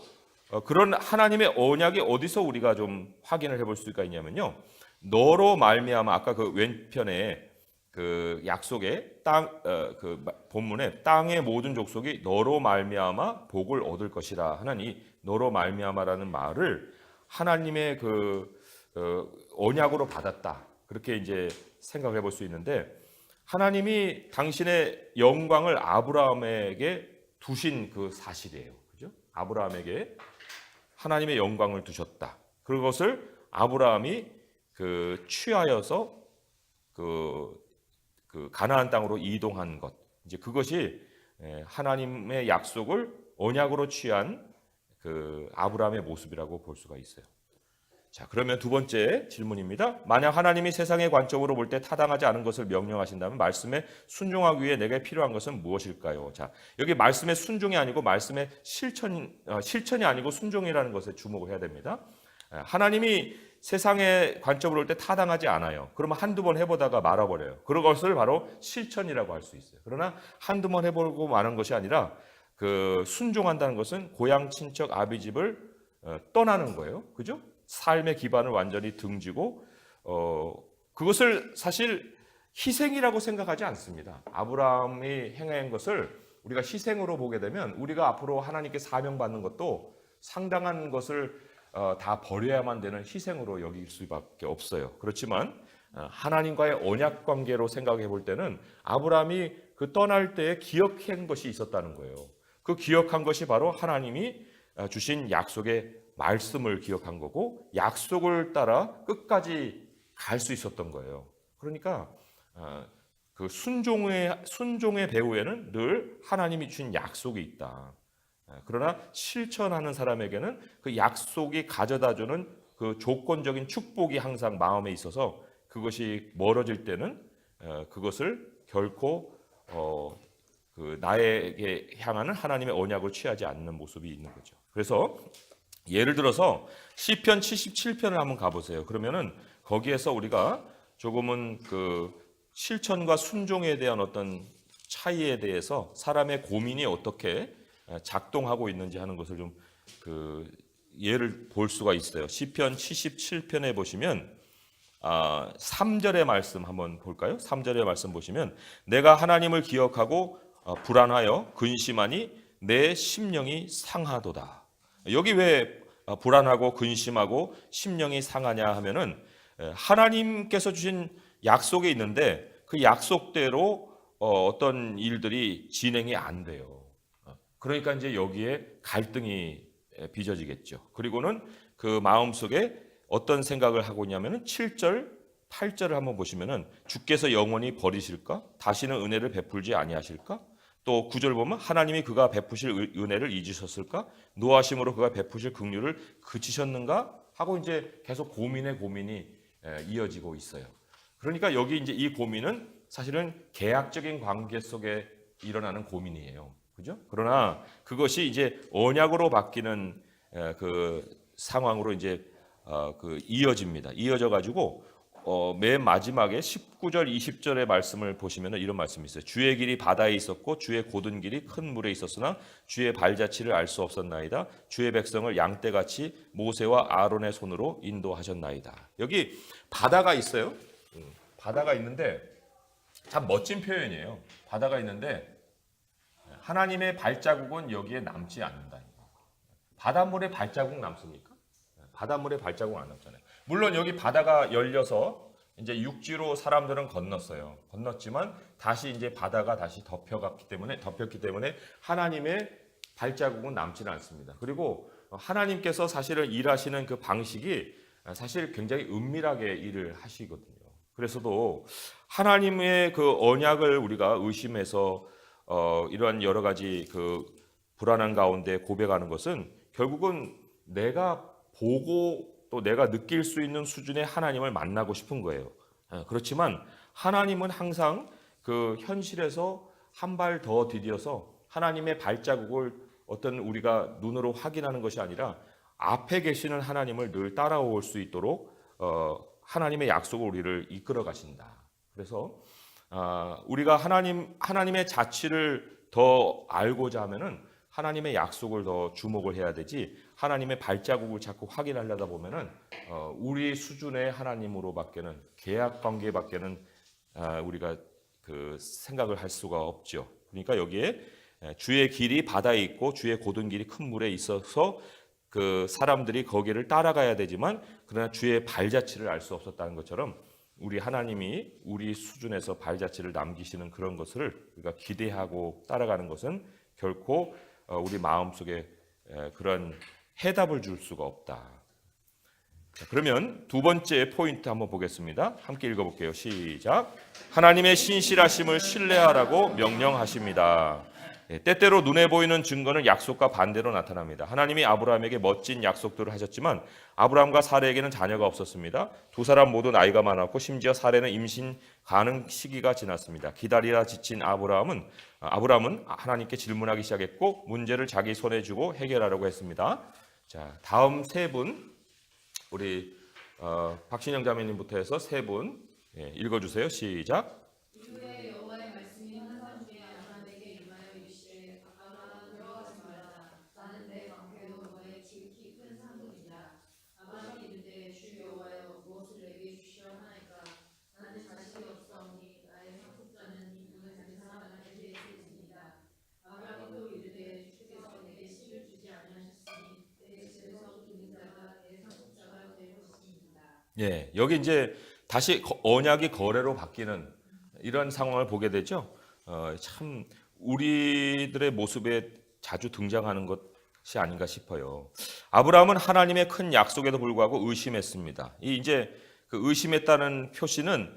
그런 하나님의 언약이 어디서 우리가 좀 확인을 해볼 수가 있냐면요, 너로 말미암아, 아까 그 왼편에 그 약속의 그 본문에 땅의 모든 족속이 너로 말미암아 복을 얻을 것이라 하는 이 너로 말미암아라는 말을 하나님의 그 언약으로 받았다, 그렇게 이제 생각을 해볼 수 있는데, 하나님이 당신의 영광을 아브라함에게 두신 그 사실이에요. 그죠? 아브라함에게 하나님의 영광을 두셨다. 그것을 아브라함이 그 취하여서 그 가나안 땅으로 이동한 것, 이제 그것이 하나님의 약속을 언약으로 취한 그 아브라함의 모습이라고 볼 수가 있어요. 자, 그러면 두 번째 질문입니다. 만약 하나님이 세상의 관점으로 볼 때 타당하지 않은 것을 명령하신다면 말씀에 순종하기 위해 내게 필요한 것은 무엇일까요? 자, 여기 말씀의 순종이 아니고 말씀의 실천이 아니고 순종이라는 것에 주목을 해야 됩니다. 하나님이 세상의 관점으로 볼 때 타당하지 않아요. 그러면 한두 번 해보다가 말아버려요. 그런 것을 바로 실천이라고 할 수 있어요. 그러나 한두 번 해보고 마는 것이 아니라 그 순종한다는 것은 고향 친척 아비집을 떠나는 거예요. 그죠? 삶의 기반을 완전히 등지고 그것을 사실 희생이라고 생각하지 않습니다. 아브라함이 행한 것을 우리가 희생으로 보게 되면 우리가 앞으로 하나님께 사명받는 것도 상당한 것을 다 버려야만 되는 희생으로 여길 수밖에 없어요. 그렇지만 하나님과의 언약 관계로 생각해 볼 때는 아브라함이 그 떠날 때에 기억한 것이 있었다는 거예요. 그 기억한 것이 바로 하나님이 주신 약속의 말씀을 기억한 거고, 약속을 따라 끝까지 갈 수 있었던 거예요. 그러니까 그 순종의 배후에는 늘 하나님이 주신 약속이 있다. 그러나 실천하는 사람에게는 그 약속이 가져다주는 그 조건적인 축복이 항상 마음에 있어서 그것이 멀어질 때는 그것을 결코 그 나에게 향하는 하나님의 언약을 취하지 않는 모습이 있는 거죠. 그래서 예를 들어서 시편 77편을 한번 가보세요. 그러면은 거기에서 우리가 조금은 그 실천과 순종에 대한 어떤 차이에 대해서 사람의 고민이 어떻게 작동하고 있는지 하는 것을 좀 그 예를 볼 수가 있어요. 시편 77편에 보시면 3절의 말씀 한번 볼까요? 3절의 말씀 보시면 내가 하나님을 기억하고 불안하여 근심하니 내 심령이 상하도다. 여기 왜 불안하고 근심하고 심령이 상하냐 하면은 하나님께서 주신 약속이 있는데 그 약속대로 어떤 일들이 진행이 안 돼요. 그러니까 이제 여기에 갈등이 빚어지겠죠. 그리고는 그 마음속에 어떤 생각을 하고 있냐면은 7절, 8절을 한번 보시면은 주께서 영원히 버리실까? 다시는 은혜를 베풀지 아니하실까? 또 9절 보면 하나님이 그가 베푸실 은혜를 잊으셨을까? 노하심으로 그가 베푸실 긍휼을 그치셨는가? 하고 이제 계속 고민이 이어지고 있어요. 그러니까 여기 이제 이 고민은 사실은 계약적인 관계 속에 일어나는 고민이에요. 그죠? 그러나 그것이 이제 언약으로 바뀌는 그 상황으로 이제 그 이어집니다. 이어져 가지고 맨 마지막에 19절 20절의 말씀을 보시면 이런 말씀이 있어요. 주의 길이 바다에 있었고 주의 고든 길이 큰 물에 있었으나 주의 발자취를 알 수 없었나이다. 주의 백성을 양떼같이 모세와 아론의 손으로 인도하셨나이다. 여기 바다가 있어요. 바다가 있는데 참 멋진 표현이에요. 바다가 있는데 하나님의 발자국은 여기에 남지 않는다. 바닷물에 발자국 남습니까? 바닷물에 발자국 안 남잖아요. 물론 여기 바다가 열려서 이제 육지로 사람들은 건넜어요. 건넜지만 다시 이제 바다가 다시 덮였기 때문에 하나님의 발자국은 남지는 않습니다. 그리고 하나님께서 사실은 일하시는 그 방식이 사실 굉장히 은밀하게 일을 하시거든요. 그래서도 하나님의 그 언약을 우리가 의심해서 이러한 여러 가지 그 불안한 가운데 고백하는 것은 결국은 내가 보고 또 내가 느낄 수 있는 수준의 하나님을 만나고 싶은 거예요. 그렇지만 하나님은 항상 그 현실에서 한 발 더 디뎌서 하나님의 발자국을 어떤 우리가 눈으로 확인하는 것이 아니라 앞에 계시는 하나님을 늘 따라올 수 있도록 하나님의 약속을 우리를 이끌어 가신다. 그래서 우리가 하나님의 자취를 더 알고자 하면은 하나님의 약속을 더 주목을 해야 되지, 하나님의 발자국을 자꾸 확인하려다 보면은 우리 수준의 하나님으로밖에는, 계약 관계밖에는 우리가 그 생각을 할 수가 없죠. 그러니까 여기에 주의 길이 바다에 있고 주의 고든 길이 큰 물에 있어서 그 사람들이 거기를 따라가야 되지만 그러나 주의 발자취를 알 수 없었다는 것처럼 우리 하나님이 우리 수준에서 발자취를 남기시는 그런 것을 우리가 기대하고 따라가는 것은 결코 우리 마음속에 그런 해답을 줄 수가 없다. 자, 그러면 두 번째 포인트 한번 보겠습니다. 함께 읽어볼게요. 시작. 하나님의 신실하심을 신뢰하라고 명령하십니다. 때때로 눈에 보이는 증거는 약속과 반대로 나타납니다. 하나님이 아브라함에게 멋진 약속들을 하셨지만 아브라함과 사레에게는 자녀가 없었습니다. 두 사람 모두 나이가 많았고 심지어 사레는 임신 가능 시기가 지났습니다. 기다리다 지친 아브라함은 하나님께 질문하기 시작했고 문제를 자기 손에 주고 해결하려고 했습니다. 자, 다음 세 분, 우리 박신영 자매님부터 해서 세 분 읽어주세요. 시작. 이후에 여호와의 말씀이 환상 중에 아브라함에게 임하여 이르시되 아브라함아 들어가지 말라. 나는 내 방패로 너의 지극히 큰 상급이다. 아브라함이 이르되 주 여호와여 무엇을 내게 주시려 하나이까. 나는 자식이 없사오니 나의 상속자는 이 눈을 가진 사람 엘리에셀이니이다. 아브라함이 또 이르되 주께서 내게 씨를 주지 아니하셨으니 내 집에서 기는 자가 내 상속자가 될 것이니이다. 예, 여기 이제 다시 언약이 거래로 바뀌는 이런 상황을 보게 되죠. 참 우리들의 모습에 자주 등장하는 것이 아닌가 싶어요. 아브라함은 하나님의 큰 약속에도 불구하고 의심했습니다. 이 이제 그 의심했다는 표시는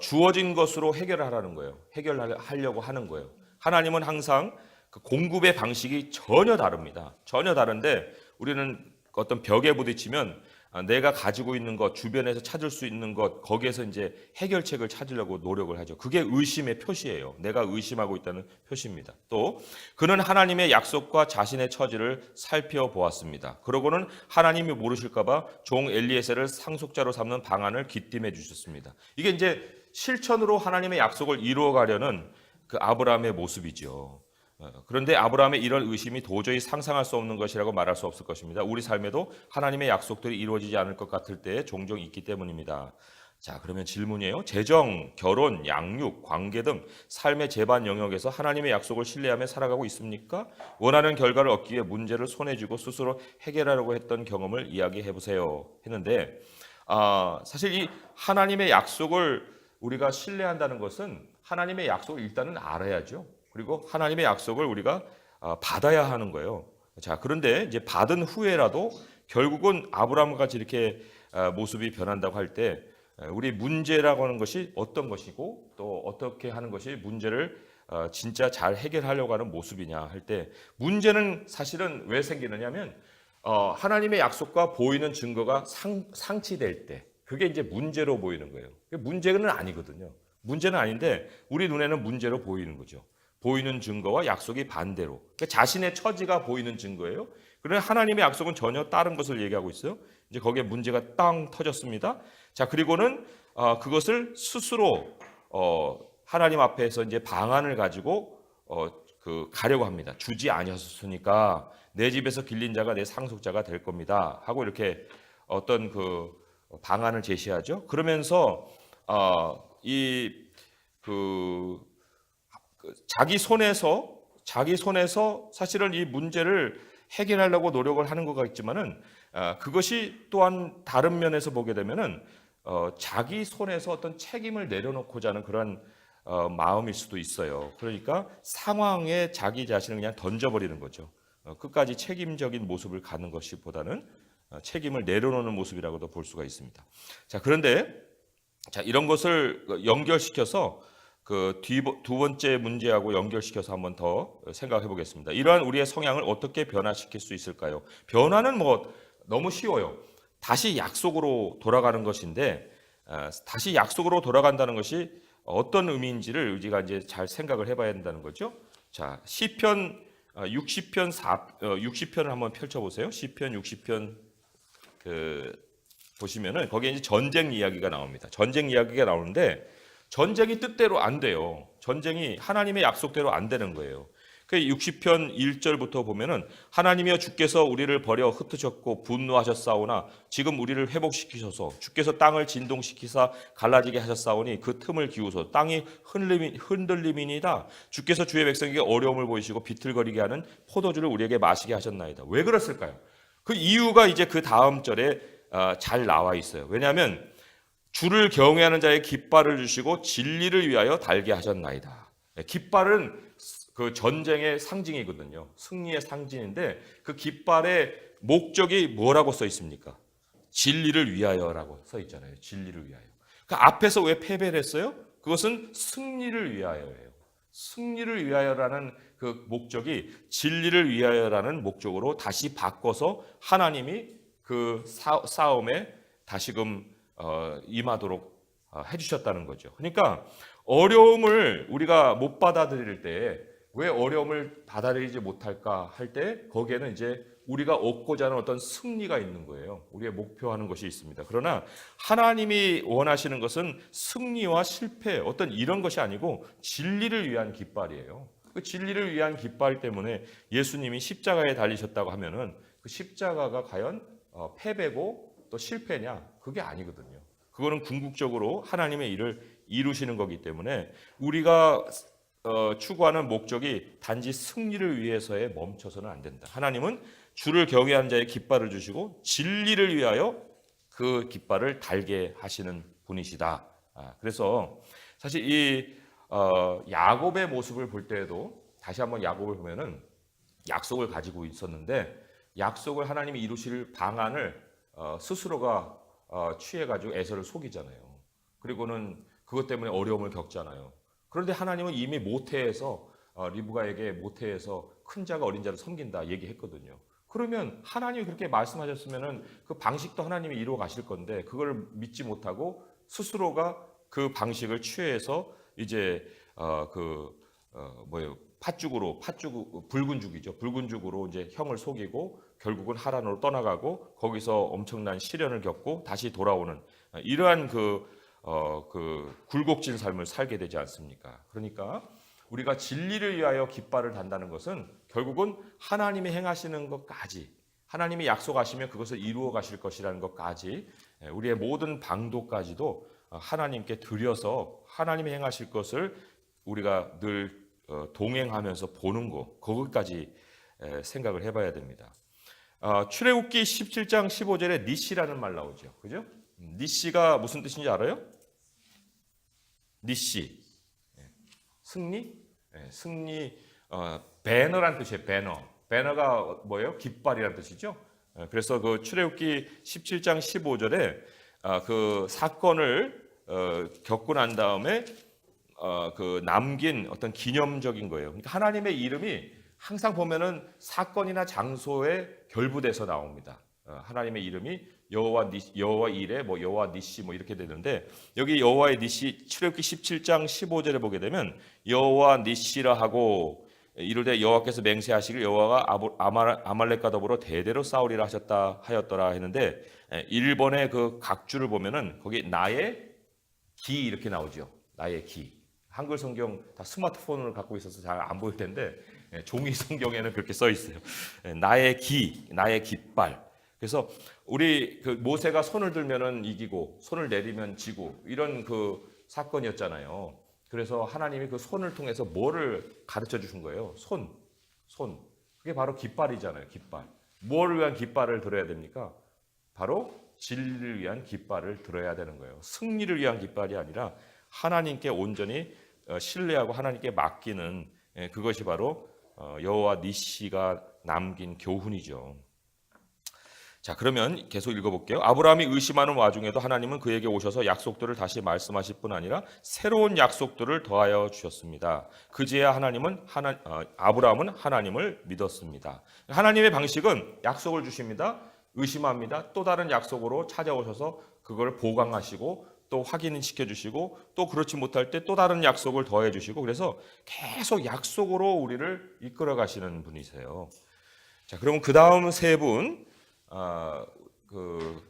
주어진 것으로 해결하라는 거예요. 해결하려고 하는 거예요. 하나님은 항상 그 공급의 방식이 전혀 다릅니다. 전혀 다른데 우리는 어떤 벽에 부딪히면 내가 가지고 있는 것, 주변에서 찾을 수 있는 것, 거기에서 이제 해결책을 찾으려고 노력을 하죠. 그게 의심의 표시예요. 내가 의심하고 있다는 표시입니다. 또 그는 하나님의 약속과 자신의 처지를 살펴보았습니다. 그러고는 하나님이 모르실까 봐 종 엘리에셀을 상속자로 삼는 방안을 기띔해 주셨습니다. 이게 이제 실천으로 하나님의 약속을 이루어가려는 그 아브라함의 모습이죠. 그런데 아브라함의 이런 의심이 도저히 상상할 수 없는 것이라고 말할 수 없을 것입니다. 우리 삶에도 하나님의 약속들이 이루어지지 않을 것 같을 때 종종 있기 때문입니다. 자, 그러면 질문이에요. 재정, 결혼, 양육, 관계 등 삶의 제반 영역에서 하나님의 약속을 신뢰하며 살아가고 있습니까? 원하는 결과를 얻기 위해 문제를 손에 쥐고 스스로 해결하려고 했던 경험을 이야기해 보세요. 했는데 사실 이 하나님의 약속을 우리가 신뢰한다는 것은 하나님의 약속을 일단은 알아야죠. 그리고 하나님의 약속을 우리가 받아야 하는 거예요. 자, 그런데 이제 받은 후에라도 결국은 아브라함과 같이 이렇게 모습이 변한다고 할 때 우리 문제라고 하는 것이 어떤 것이고 또 어떻게 하는 것이 문제를 진짜 잘 해결하려고 하는 모습이냐 할 때 문제는 사실은 왜 생기느냐면 하나님의 약속과 보이는 증거가 상치될 때 그게 이제 문제로 보이는 거예요. 문제는 아니거든요. 문제는 아닌데 우리 눈에는 문제로 보이는 거죠. 보이는 증거와 약속이 반대로. 그러니까 자신의 처지가 보이는 증거예요. 그러나 하나님의 약속은 전혀 다른 것을 얘기하고 있어요. 이제 거기에 문제가 땅 터졌습니다. 자, 그리고는 그것을 스스로 하나님 앞에서 이제 방안을 가지고 가려고 합니다. 주지 아니었으니까 내 집에서 길린 자가 내 상속자가 될 겁니다. 하고 이렇게 어떤 그 방안을 제시하죠. 그러면서 자기 손에서 사실은 이 문제를 해결하려고 노력을 하는 것 같지만은 그것이 또한 다른 면에서 보게 되면은 자기 손에서 어떤 책임을 내려놓고자 하는 그런 마음일 수도 있어요. 그러니까 상황에 자기 자신을 그냥 던져버리는 거죠. 끝까지 책임적인 모습을 갖는 것보다는 책임을 내려놓는 모습이라고도 볼 수가 있습니다. 자, 그런데 이런 것을 연결시켜서 그 두 번째 문제하고 연결시켜서 한번 더 생각해 보겠습니다. 이러한 우리의 성향을 어떻게 변화시킬 수 있을까요? 변화는 너무 쉬워요. 다시 약속으로 돌아가는 것인데 다시 약속으로 돌아간다는 것이 어떤 의미인지를 우리가 이제 잘 생각을 해봐야 된다는 거죠. 자, 시편 60편을 한번 펼쳐보세요. 시편 60편 보시면은 거기에 이제 전쟁 이야기가 나옵니다. 전쟁 이야기가 나오는데 전쟁이 뜻대로 안 돼요. 전쟁이 하나님의 약속대로 안 되는 거예요. 그 60편 1절부터 보면은 하나님이여 주께서 우리를 버려 흩으셨고 분노하셨사오나 지금 우리를 회복시키셔서 주께서 땅을 진동시키사 갈라지게 하셨사오니 그 틈을 기우소 땅이 흔들림이니이다. 주께서 주의 백성에게 어려움을 보이시고 비틀거리게 하는 포도주를 우리에게 마시게 하셨나이다. 왜 그랬을까요? 그 이유가 이제 그 다음 절에 잘 나와 있어요. 왜냐하면 주를 경외하는 자의 깃발을 주시고 진리를 위하여 달게 하셨나이다. 깃발은 그 전쟁의 상징이거든요. 승리의 상징인데 그 깃발의 목적이 뭐라고 써 있습니까? 진리를 위하여라고 써 있잖아요. 진리를 위하여. 그 앞에서 왜 패배를 했어요? 그것은 승리를 위하여예요. 승리를 위하여라는 그 목적이 진리를 위하여라는 목적으로 다시 바꿔서 하나님이 그 싸움에 다시금 임하도록 해주셨다는 거죠. 그러니까 어려움을 우리가 못 받아들일 때 왜 어려움을 받아들이지 못할까 할 때 거기에는 이제 우리가 얻고자 하는 어떤 승리가 있는 거예요. 우리의 목표하는 것이 있습니다. 그러나 하나님이 원하시는 것은 승리와 실패 어떤 이런 것이 아니고 진리를 위한 깃발이에요. 그 진리를 위한 깃발 때문에 예수님이 십자가에 달리셨다고 하면은 그 십자가가 과연 패배고 또 실패냐? 그게 아니거든요. 그거는 궁극적으로 하나님의 일을 이루시는 거기 때문에 우리가 추구하는 목적이 단지 승리를 위해서에 멈춰서는 안 된다. 하나님은 주를 경외하는 자의 깃발을 주시고 진리를 위하여 그 깃발을 달게 하시는 분이시다. 그래서 사실 이 야곱의 모습을 볼 때에도 다시 한번 야곱을 보면은 약속을 가지고 있었는데 약속을 하나님이 이루실 방안을 스스로가 취해가지고 에서를 속이잖아요. 그리고는 그것 때문에 어려움을 겪잖아요. 그런데 하나님은 이미 모태에서 리브가에게 모태에서 큰 자가 어린 자를 섬긴다 얘기했거든요. 그러면 하나님이 그렇게 말씀하셨으면은 그 방식도 하나님이 이루어 가실 건데 그걸 믿지 못하고 스스로가 그 방식을 취해서 이제 붉은 죽이죠. 붉은 죽으로 이제 형을 속이고 결국은 하란으로 떠나가고 거기서 엄청난 시련을 겪고 다시 돌아오는 이러한 굴곡진 삶을 살게 되지 않습니까? 그러니까 우리가 진리를 위하여 깃발을 단다는 것은 결국은 하나님이 행하시는 것까지 하나님이 약속하시면 그것을 이루어 가실 것이라는 것까지 우리의 모든 방도까지도 하나님께 드려서 하나님이 행하실 것을 우리가 늘 동행하면서 보는 거 그것까지 생각을 해봐야 됩니다. 출애굽기 17장 15절에 니시라는 말 나오죠. 그죠? 니시가 무슨 뜻인지 알아요? 니시 승리? 승리 배너란 뜻이에요. 배너가 뭐예요? 깃발이란 뜻이죠. 그래서 그 출애굽기 17장 15절에 그 사건을 겪고 난 다음에 그 남긴 어떤 기념적인 거예요. 그러니까 하나님의 이름이 항상 보면은 사건이나 장소에 결부돼서 나옵니다. 하나님의 이름이 여호와 이레 여호와 니시 이렇게 되는데 여기 여호와의 니시 출애굽기 17장 15절에 보게 되면 여호와 니시라 하고 이르되 여호와께서 맹세하시길 여호와가 아말렉과 더불어 대대로 싸우리라 하였더라 했는데 1번의 그 각주를 보면은 거기 나의 기 이렇게 나오죠. 나의 기. 한글 성경 다 스마트폰을 갖고 있어서 잘 안 보일 텐데 종이 성경에는 그렇게 써 있어요. 나의 기, 나의 깃발. 그래서 우리 그 모세가 손을 들면은 이기고 손을 내리면 지고 이런 그 사건이었잖아요. 그래서 하나님이 그 손을 통해서 뭐를 가르쳐 주신 거예요? 손. 그게 바로 깃발이잖아요. 깃발. 뭐를 위한 깃발을 들어야 됩니까? 바로 진리를 위한 깃발을 들어야 되는 거예요. 승리를 위한 깃발이 아니라 하나님께 온전히 신뢰하고 하나님께 맡기는 그것이 바로 여호와 니시가 남긴 교훈이죠. 자, 그러면 계속 읽어볼게요. 아브라함이 의심하는 와중에도 하나님은 그에게 오셔서 약속들을 다시 말씀하실 뿐 아니라 새로운 약속들을 더하여 주셨습니다. 그제야 아브라함은 하나님을 믿었습니다. 하나님의 방식은 약속을 주십니다. 의심합니다. 또 다른 약속으로 찾아오셔서 그걸 보강하시고 또 확인시켜 주시고 또 그렇지 못할 때 또 다른 약속을 더해 주시고 그래서 계속 약속으로 우리를 이끌어 가시는 분이세요. 자, 그러면 그 다음 세 분, 그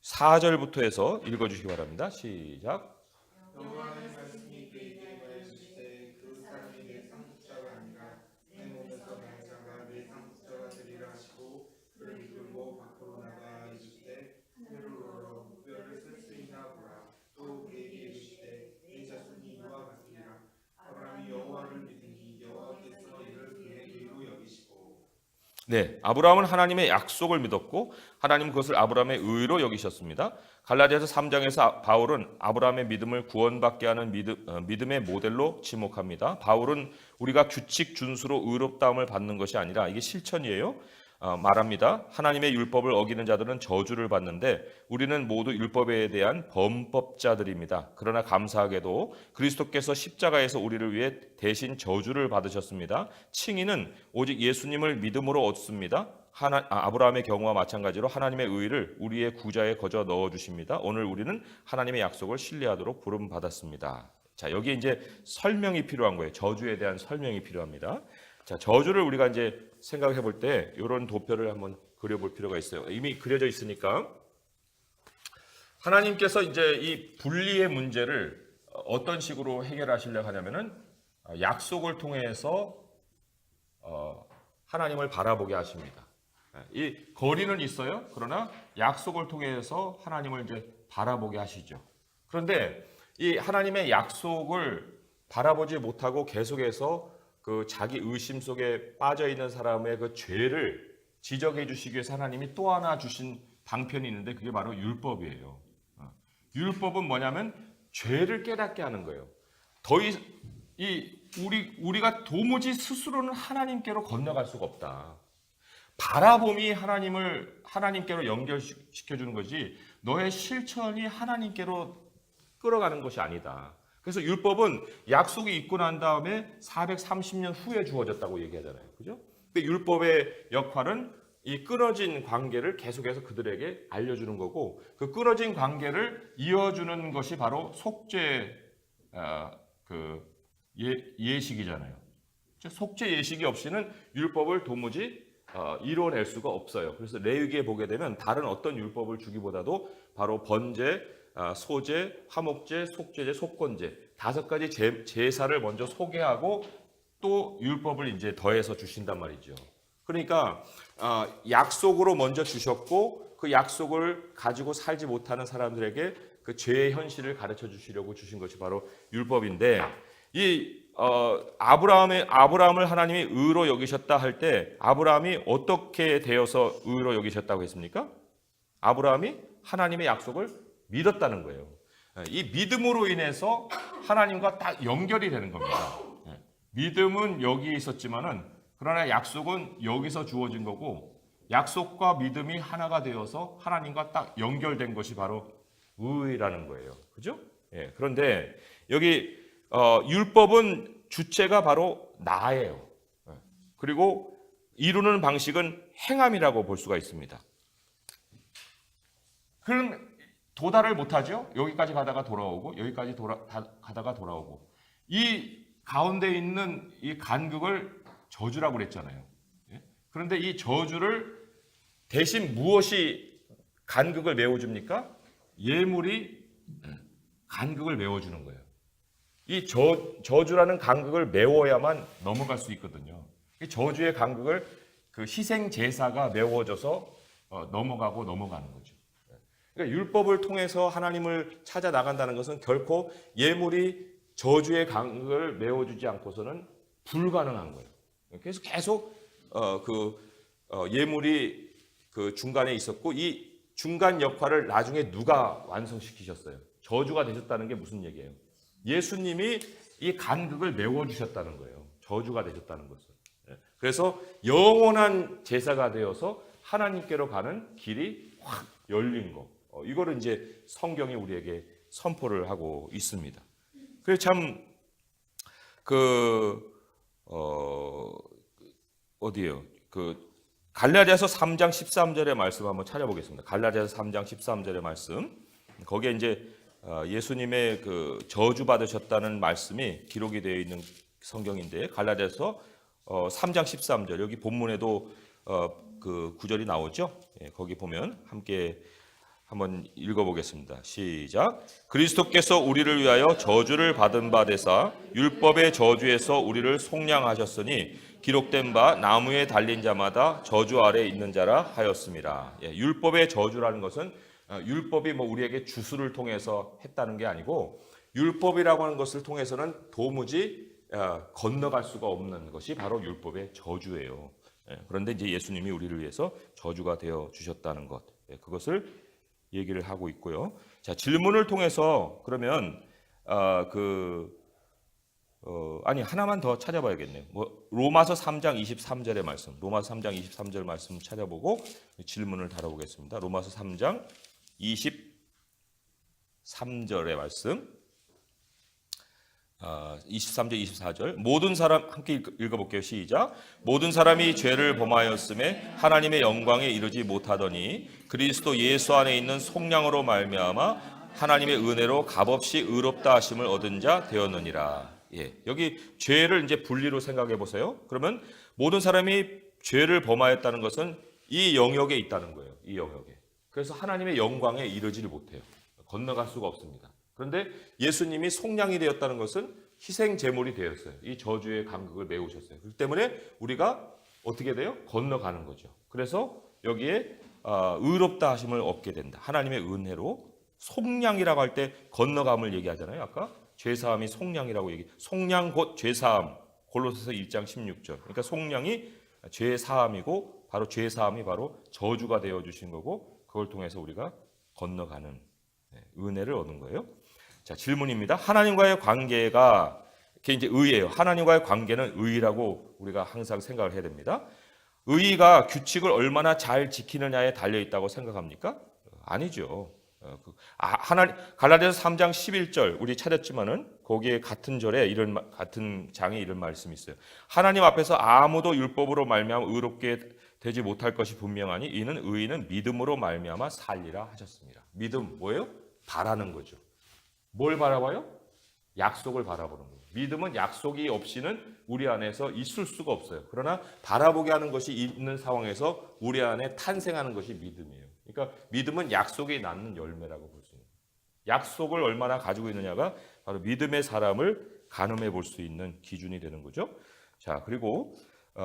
4절부터 해서 읽어 주시기 바랍니다. 시작. 여호와의 말씀이 그에게 말해주시되 그 사람이 내 상속자가 아니라 내 몸에서 날 자가 내 상속자가 되리라 하시고 그를 이끌고 밖으로 나가 이르시되 하늘을 우러러 무뼈를 쓸 수 있나 보라. 또 그에게 이르시되 네 자손이 이와 같으리라. 아브라함이 여호와를 믿으니 여호와께서 이를 그의 의로 여기시고. 네, 아브라함은 하나님의 약속을 믿었고 하나님 그것을 아브라함의 의로 여기셨습니다. 갈라디아서 3장에서 바울은 아브라함의 믿음을 구원받게 하는 믿음의 모델로 지목합니다. 바울은 우리가 규칙 준수로 의롭다함을 받는 것이 아니라 이게 실천이에요. 말합니다. 하나님의 율법을 어기는 자들은 저주를 받는데 우리는 모두 율법에 대한 범법자들입니다. 그러나 감사하게도 그리스도께서 십자가에서 우리를 위해 대신 저주를 받으셨습니다. 칭의는 오직 예수님을 믿음으로 얻습니다. 아브라함의 경우와 마찬가지로 하나님의 의를 우리의 구자에 거저 넣어주십니다. 오늘 우리는 하나님의 약속을 신뢰하도록 부름받았습니다. 자, 여기에 이제 설명이 필요한 거예요. 저주에 대한 설명이 필요합니다. 자, 저주를 우리가 이제 생각해 볼 때 이런 도표를 한번 그려볼 필요가 있어요. 이미 그려져 있으니까 하나님께서 이제 이 분리의 문제를 어떤 식으로 해결하시려고 하냐면은 약속을 통해서 하나님을 바라보게 하십니다. 이 거리는 있어요. 그러나 약속을 통해서 하나님을 이제 바라보게 하시죠. 그런데 이 하나님의 약속을 바라보지 못하고 계속해서 그 자기 의심 속에 빠져 있는 사람의 그 죄를 지적해 주시기 위해서 하나님이 또 하나 주신 방편이 있는데 그게 바로 율법이에요. 율법은 뭐냐면 죄를 깨닫게 하는 거예요. 우리가 도무지 스스로는 하나님께로 건너갈 수가 없다. 바라봄이 하나님께로 연결시켜 주는 거지 너의 실천이 하나님께로 끌어가는 것이 아니다. 그래서 율법은 약속이 있고 난 다음에 430년 후에 주어졌다고 얘기하잖아요. 그죠? 근데 율법의 역할은 이 끊어진 관계를 계속해서 그들에게 알려주는 거고 그 끊어진 관계를 이어주는 것이 바로 속죄 예식이잖아요. 속죄 예식이 없이는 율법을 도무지 이루어낼 수가 없어요. 그래서 레위기에 보게 되면 다른 어떤 율법을 주기보다도 바로 번제, 소제, 화목제, 속죄제, 속건제 5가지 제사를 먼저 소개하고 또 율법을 이제 더해서 주신단 말이죠. 그러니까 약속으로 먼저 주셨고 그 약속을 가지고 살지 못하는 사람들에게 그 죄의 현실을 가르쳐 주시려고 주신 것이 바로 율법인데 이 아브라함을 하나님이 의로 여기셨다 할 때 아브라함이 어떻게 되어서 의로 여기셨다고 했습니까? 아브라함이 하나님의 약속을 믿었다는 거예요. 이 믿음으로 인해서 하나님과 딱 연결이 되는 겁니다. 믿음은 여기에 있었지만은 그러나 약속은 여기서 주어진 거고 약속과 믿음이 하나가 되어서 하나님과 딱 연결된 것이 바로 의라는 거예요. 그죠? 예, 그런데 여기 율법은 주체가 바로 나예요. 그리고 이루는 방식은 행함이라고 볼 수가 있습니다. 그럼 도달을 못하죠. 여기까지 가다가 돌아오고 여기까지 가다가 돌아오고 이 가운데 있는 이 간극을 저주라고 그랬잖아요. 그런데 이 저주를 대신 무엇이 간극을 메워줍니까? 예물이 간극을 메워주는 거예요. 이 저주라는 간극을 메워야만 넘어갈 수 있거든요. 이 저주의 간극을 그 희생 제사가 메워져서 넘어가는 거죠. 그러니까 율법을 통해서 하나님을 찾아 나간다는 것은 결코 예물이 저주의 간극을 메워주지 않고서는 불가능한 거예요. 그래서 계속 예물이 그 중간에 있었고 이 중간 역할을 나중에 누가 완성시키셨어요? 저주가 되셨다는 게 무슨 얘기예요? 예수님이 이 간극을 메워주셨다는 거예요. 저주가 되셨다는 것은. 그래서 영원한 제사가 되어서 하나님께로 가는 길이 확 열린 거. 이거를 이제 성경이 우리에게 선포를 하고 있습니다. 그래서 참 어디에요? 갈라디아서 3장 13절의 말씀 한번 찾아보겠습니다. 갈라디아서 3장 13절의 말씀. 거기에 이제 예수님의 그 저주 받으셨다는 말씀이 기록이 되어 있는 성경인데 갈라디아서 3장 13절 여기 본문에도 그 구절이 나오죠. 예, 거기 보면 함께 한번 읽어보겠습니다. 시작. 그리스도께서 우리를 위하여 저주를 받은 바 되사 율법의 저주에서 우리를 속량하셨으니 기록된 바 나무에 달린 자마다 저주 아래 있는 자라 하였습니다. 예, 율법의 저주라는 것은 율법이 뭐 우리에게 주술을 통해서 했다는 게 아니고 율법이라고 하는 것을 통해서는 도무지 건너갈 수가 없는 것이 바로 율법의 저주예요. 예, 그런데 이제 예수님이 우리를 위해서 저주가 되어 주셨다는 것, 예, 그것을 얘기를 하고 있고요. 자, 질문을 통해서 그러면 아니 하나만 더 찾아봐야겠네요. 뭐 로마서 3장 23절의 말씀, 로마서 3장 23절 말씀 찾아보고 질문을 다뤄보겠습니다. 로마서 3장 23절의 말씀, 23절 24절 모든 사람 함께 읽어볼게요. 시작. 모든 사람이 죄를 범하였음에 하나님의 영광에 이르지 못하더니 그리스도 예수 안에 있는 속량으로 말미암아 하나님의 은혜로 값없이 의롭다 하심을 얻은 자 되었느니라. 예, 여기 죄를 이제 분리로 생각해 보세요. 그러면 모든 사람이 죄를 범하였다는 것은 이 영역에 있다는 거예요. 이 영역에. 그래서 하나님의 영광에 이르지를 못해요. 건너갈 수가 없습니다. 그런데 예수님이 속량이 되었다는 것은 희생 제물이 되었어요. 이 저주의 간극을 메우셨어요. 그렇기 때문에 우리가 어떻게 돼요? 건너가는 거죠. 그래서 여기에 의롭다 하심을 얻게 된다. 하나님의 은혜로 속량이라고 할 때 건너감을 얘기하잖아요. 아까 죄사함이 속량이라고 속량 곧 죄사함. 골로새서 1장 16절. 그러니까 속량이 죄사함이고 바로 죄사함이 바로 저주가 되어 주신 거고 그걸 통해서 우리가 건너가는 은혜를 얻는 거예요. 자, 질문입니다. 하나님과의 관계가 이게 이제 의예요. 하나님과의 관계는 의라고 우리가 항상 생각을 해야 됩니다. 의가 규칙을 얼마나 잘 지키느냐에 달려 있다고 생각합니까? 아니죠. 갈라디아서 3장 11절 우리 찾았지만은 거기에 같은 절에 같은 장에 이런 말씀이 있어요. 하나님 앞에서 아무도 율법으로 말미암아 의롭게 되지 못할 것이 분명하니 이는 의인은 믿음으로 말미암아 살리라 하셨습니다. 믿음 뭐예요? 바라는 거죠. 뭘 바라봐요? 약속을 바라보는 거예요. 믿음은 약속이 없이는 우리 안에서 있을 수가 없어요. 그러나 바라보게 하는 것이 있는 상황에서 우리 안에 탄생하는 것이 믿음이에요. 그러니까 믿음은 약속이 낳는 열매라고 볼 수 있는 거예요. 약속을 얼마나 가지고 있느냐가 바로 믿음의 사람을 가늠해 볼 수 있는 기준이 되는 거죠. 자, 그리고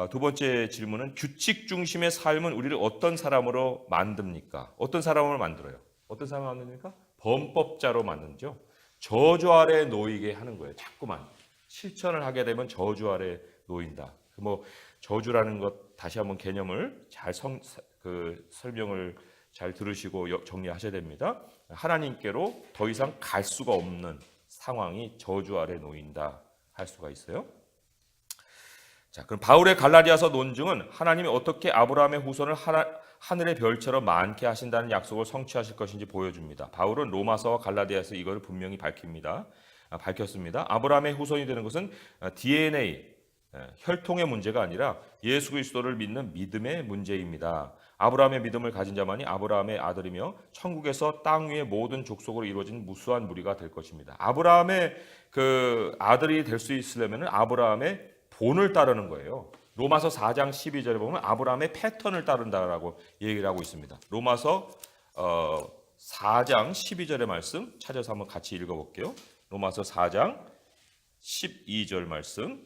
두 번째 질문은 규칙 중심의 삶은 우리를 어떤 사람으로 만듭니까? 어떤 사람으로 만들어요? 어떤 사람을 만듭니까? 범법자로 만들죠. 저주 아래 놓이게 하는 거예요. 자꾸만 실천을 하게 되면 저주 아래 놓인다. 뭐 저주라는 것 다시 한번 개념을 잘 설명을 잘 들으시고 정리하셔야 됩니다. 하나님께로 더 이상 갈 수가 없는 상황이 저주 아래 놓인다 할 수가 있어요. 자, 그럼 바울의 갈라디아서 논증은 하나님이 어떻게 아브라함의 후손을 하늘의 별처럼 많게 하신다는 약속을 성취하실 것인지 보여줍니다. 바울은 로마서와 갈라디아서 이걸 분명히 밝혔습니다. 아브라함의 후손이 되는 것은 DNA, 혈통의 문제가 아니라 예수 그리스도를 믿는 믿음의 문제입니다. 아브라함의 믿음을 가진 자만이 아브라함의 아들이며 천국에서 땅 위의 모든 족속으로 이루어진 무수한 무리가 될 것입니다. 아브라함의 그 아들이 될 수 있으려면 아브라함의 본을 따르는 거예요. 로마서 4장 12절에 보면 아브라함의 패턴을 따른다라고 얘기를 하고 있습니다. 로마서 4장 12절의 말씀 찾아서 한번 같이 읽어볼게요. 로마서 4장 12절 말씀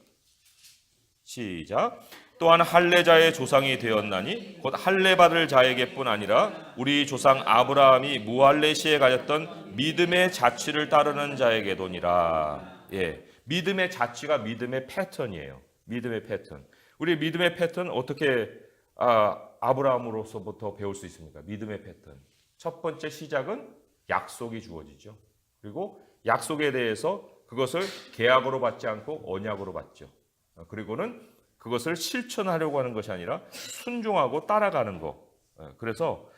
시작. 또한 할례자의 조상이 되었나니 곧 할례 받을 자에게뿐 아니라 우리 조상 아브라함이 무할례 시에 가졌던 믿음의 자취를 따르는 자에게도니라. 예, 믿음의 자취가 믿음의 패턴이에요. 믿음의 패턴. 우리 믿음의 패턴 어떻게 아브라함으로서부터 배울 수 있습니까? 믿음의 패턴. 첫 번째 시작은 약속이 주어지죠. 그리고 약속에 대해서 그것을 계약으로 받지 않고 언약으로 받죠. 그리고는 그것을 실천하려고 하는 것이 아니라 순종하고 따라가는 거. 그래서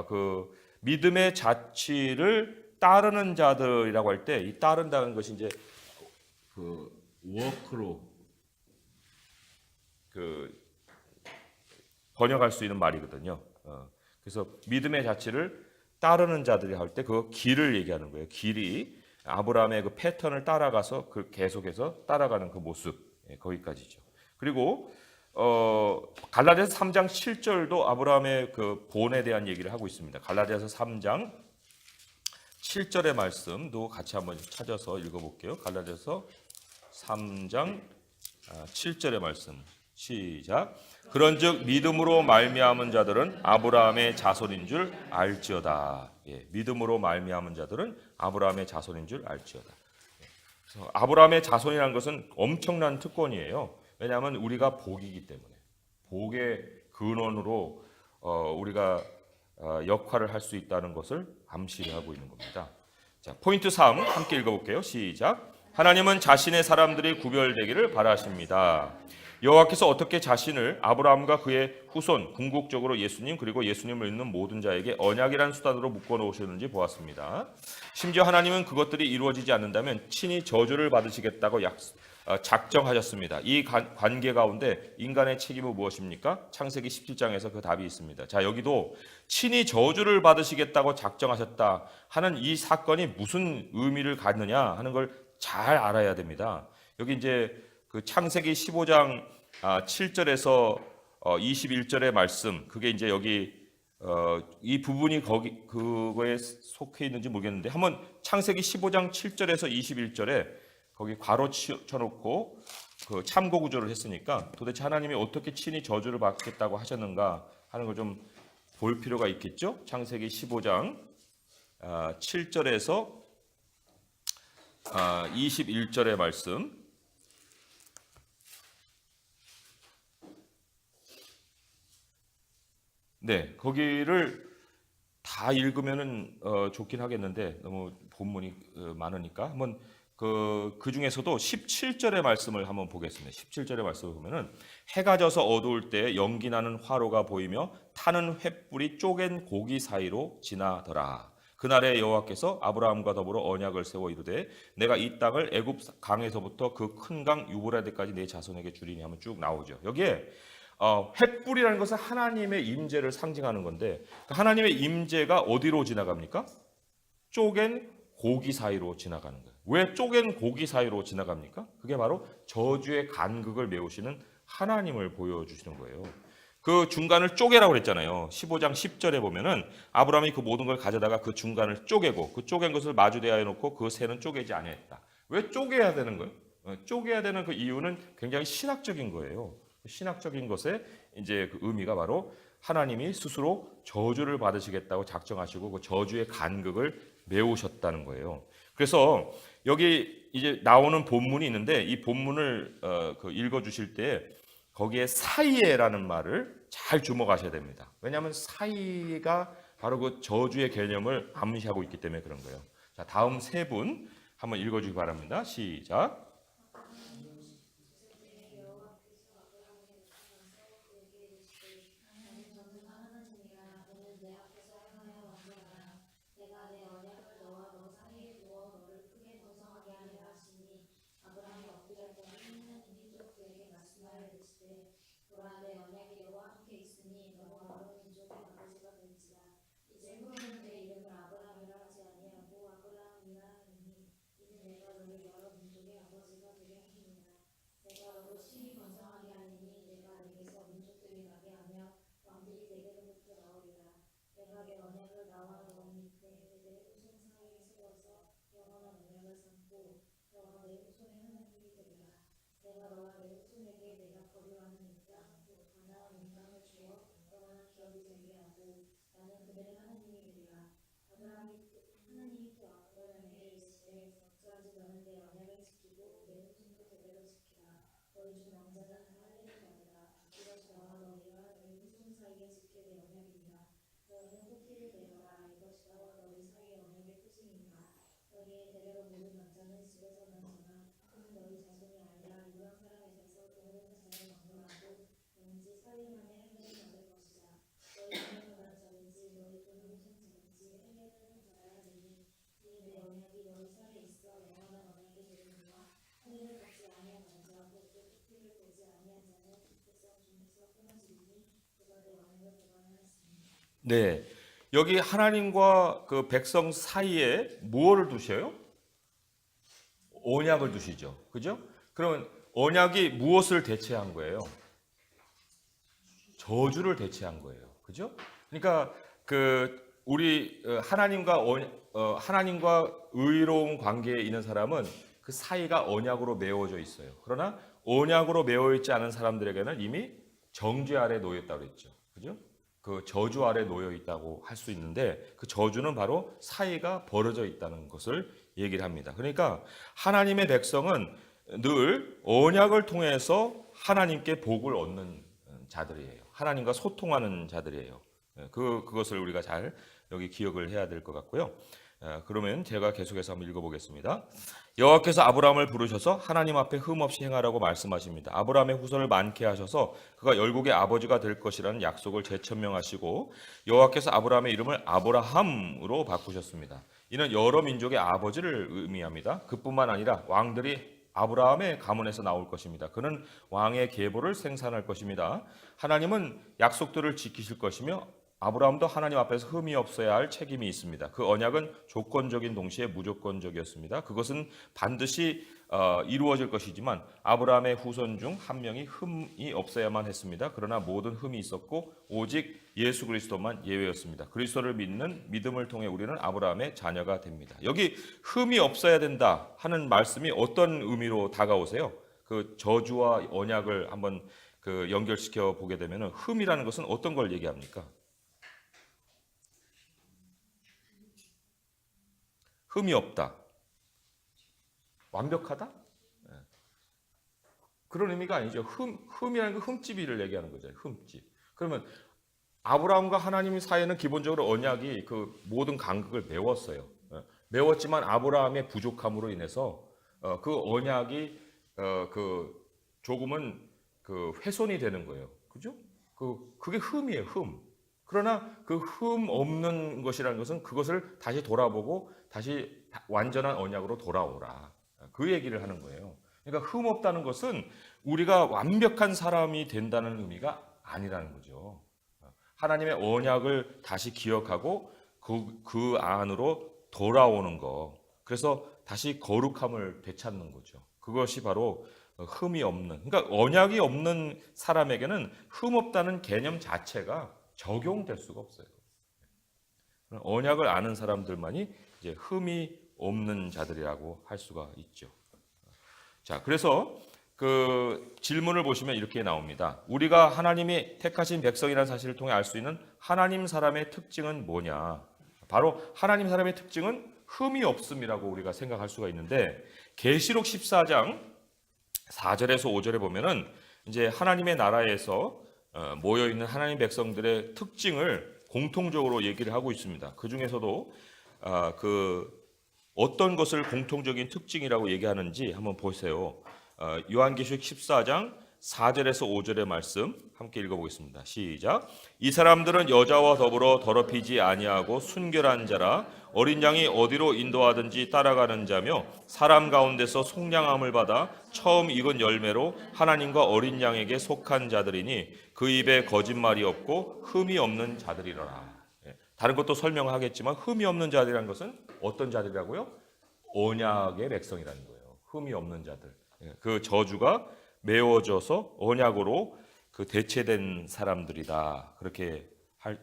그 믿음의 자취를 따르는 자들이라고 할 때 이 따른다는 것이 이제 그 워크로 번역할 수 있는 말이거든요. 그래서 믿음의 자취를 따르는 자들이 할 때 그 길을 얘기하는 거예요. 길이 아브라함의 그 패턴을 따라가서 그 계속해서 따라가는 그 모습, 거기까지죠. 그리고 갈라디아서 3장 7절도 아브라함의 그 본에 대한 얘기를 하고 있습니다. 갈라디아서 3장 7절의 말씀도 같이 한번 찾아서 읽어볼게요. 갈라디아서 3장 7절의 말씀 시작. 그런즉 믿음으로 말미암은 자들은 아브라함의 자손인 줄 알지어다. 믿음으로 말미암은 자들은 아브라함의 자손인 줄 알지어다. 그래서 아브라함의 자손이라는 것은 엄청난 특권이에요. 왜냐하면 우리가 복이기 때문에 복의 근원으로 우리가 역할을 할 수 있다는 것을 암시를 하고 있는 겁니다. 자, 포인트 3 함께 읽어볼게요. 시작. 하나님은 자신의 사람들이 구별되기를 바라십니다. 여호와께서 어떻게 자신을 아브라함과 그의 후손, 궁극적으로 예수님 그리고 예수님을 믿는 모든 자에게 언약이라는 수단으로 묶어놓으셨는지 보았습니다. 심지어 하나님은 그것들이 이루어지지 않는다면 친히 저주를 받으시겠다고 작정하셨습니다. 이 관계 가운데 인간의 책임은 무엇입니까? 창세기 17장에서 그 답이 있습니다. 자, 여기도 친히 저주를 받으시겠다고 작정하셨다 하는 이 사건이 무슨 의미를 갖느냐 하는 걸 잘 알아야 됩니다. 여기 이제 그 창세기 15장 7절에서 21절의 말씀, 그게 이제 여기 이 부분이 그거에 속해 있는지 모르겠는데 한번 창세기 15장 7절에서 21절에 거기 괄호 쳐놓고 그 참고 구조를 했으니까 도대체 하나님이 어떻게 친히 저주를 받겠다고 하셨는가 하는 걸 좀 볼 필요가 있겠죠. 창세기 15장 7절에서 21절의 말씀. 네, 거기를 다 읽으면은 좋긴 하겠는데 너무 본문이 많으니까 한번 그 중에서도 17절의 말씀을 한번 보겠습니다. 17절의 말씀을 보면은 해가 져서 어두울 때 연기 나는 화로가 보이며 타는 횃불이 쪼갠 고기 사이로 지나더라. 그날에 여호와께서 아브라함과 더불어 언약을 세워 이르되 내가 이 땅을 애굽 강에서부터 그 큰 강 유브라데까지 내 자손에게 주리니 하면 쭉 나오죠. 여기에 횃불이라는 것은 하나님의 임재를 상징하는 건데 하나님의 임재가 어디로 지나갑니까? 쪼갠 고기 사이로 지나가는 거예요. 왜 쪼갠 고기 사이로 지나갑니까? 그게 바로 저주의 간극을 메우시는 하나님을 보여주시는 거예요. 그 중간을 쪼개라고 그랬잖아요. 15장 10절에 보면은 아브라함이 그 모든 걸 가져다가 그 중간을 쪼개고 그 쪼갠 것을 마주대하여 놓고 그 새는 쪼개지 아니했다. 왜 쪼개야 되는 거예요? 쪼개야 되는 그 이유는 굉장히 신학적인 거예요. 신학적인 것의 이제 그 의미가 바로 하나님이 스스로 저주를 받으시겠다고 작정하시고 그 저주의 간극을 메우셨다는 거예요. 그래서 여기 이제 나오는 본문이 있는데 이 본문을 읽어주실 때 거기에 사이에라는 말을 잘 주목하셔야 됩니다. 왜냐하면 사이가 바로 그 저주의 개념을 암시하고 있기 때문에 그런 거예요. 자, 다음 세 분 한번 읽어주기 바랍니다. 시작. 네, 여기 하나님과 그 백성 사이에 무엇을 두셔요? 언약을 두시죠. 그죠? 그러면 언약이 무엇을 대체한 거예요? 저주를 대체한 거예요. 그죠? 그러니까 우리 하나님과 의로운 관계에 있는 사람은 그 사이가 언약으로 메워져 있어요. 그러나 언약으로 메워 있지 않은 사람들에게는 이미 정죄 아래 놓여 있다고 그랬죠. 그죠? 그 저주 아래 놓여 있다고 할 수 있는데 그 저주는 바로 사이가 벌어져 있다는 것을 얘기를 합니다. 그러니까 하나님의 백성은 늘 언약을 통해서 하나님께 복을 얻는 자들이에요. 하나님과 소통하는 자들이에요. 그것을 우리가 잘 여기 기억을 해야 될 것 같고요. 그러면 제가 계속해서 한번 읽어보겠습니다. 여호와께서 아브라함을 부르셔서 하나님 앞에 흠없이 행하라고 말씀하십니다. 아브라함의 후손을 많게 하셔서 그가 열국의 아버지가 될 것이라는 약속을 재천명하시고 여호와께서 아브라함의 이름을 아브라함으로 바꾸셨습니다. 이는 여러 민족의 아버지를 의미합니다. 그뿐만 아니라 왕들이 아브라함의 가문에서 나올 것입니다. 그는 왕의 계보를 생산할 것입니다. 하나님은 약속들을 지키실 것이며 아브라함도 하나님 앞에서 흠이 없어야 할 책임이 있습니다. 그 언약은 조건적인 동시에 무조건적이었습니다. 그것은 반드시 이루어질 것이지만 아브라함의 후손 중 한 명이 흠이 없어야만 했습니다. 그러나 모든 흠이 있었고 오직 예수 그리스도만 예외였습니다. 그리스도를 믿는 믿음을 통해 우리는 아브라함의 자녀가 됩니다. 여기 흠이 없어야 된다 하는 말씀이 어떤 의미로 다가오세요? 그 저주와 언약을 한번 연결시켜 보게 되면 흠이라는 것은 어떤 걸 얘기합니까? 흠이 없다. 완벽하다? 그런 의미가 아니죠. 흠이라는 건 흠집이를 얘기하는 거죠. 흠집. 그러면 아브라함과 하나님 사이에는 기본적으로 언약이 그 모든 간극을 메웠어요. 메웠지만 아브라함의 부족함으로 인해서 그 언약이 조금은 훼손이 되는 거예요. 그죠? 그게 흠이에요. 흠. 그러나 그 흠 없는 것이라는 것은 그것을 다시 돌아보고 다시 완전한 언약으로 돌아오라. 그 얘기를 하는 거예요. 그러니까 흠 없다는 것은 우리가 완벽한 사람이 된다는 의미가 아니라는 거죠. 하나님의 언약을 다시 기억하고 그 안으로 돌아오는 거. 그래서 다시 거룩함을 되찾는 거죠. 그것이 바로 흠이 없는. 그러니까 언약이 없는 사람에게는 흠 없다는 개념 자체가 적용될 수가 없어요. 언약을 아는 사람들만이 이제 흠이 없는 자들이라고 할 수가 있죠. 자, 그래서 그 질문을 보시면 이렇게 나옵니다. 우리가 하나님이 택하신 백성이라는 사실을 통해 알 수 있는 하나님 사람의 특징은 뭐냐? 바로 하나님 사람의 특징은 흠이 없음이라고 우리가 생각할 수가 있는데 계시록 14장 4절에서 5절에 보면은 이제 하나님의 나라에서 모여 있는 하나님 백성들의 특징을 공통적으로 얘기를 하고 있습니다. 그 중에서도 어떤 것을 공통적인 특징이라고 얘기하는지 한번 보세요. 요한계시록 14장 4절에서 5절의 말씀 함께 읽어보겠습니다. 시작. 이 사람들은 여자와 더불어 더럽히지 아니하고 순결한 자라 어린 양이 어디로 인도하든지 따라가는 자며 사람 가운데서 속량함을 받아 처음 익은 열매로 하나님과 어린 양에게 속한 자들이니 그 입에 거짓말이 없고 흠이 없는 자들이로라. 다른 것도 설명하겠지만 흠이 없는 자들이라는 것은 어떤 자들이라고요? 언약의 백성이라는 거예요. 흠이 없는 자들. 그 저주가 메워져서 언약으로 대체된 사람들이다. 그렇게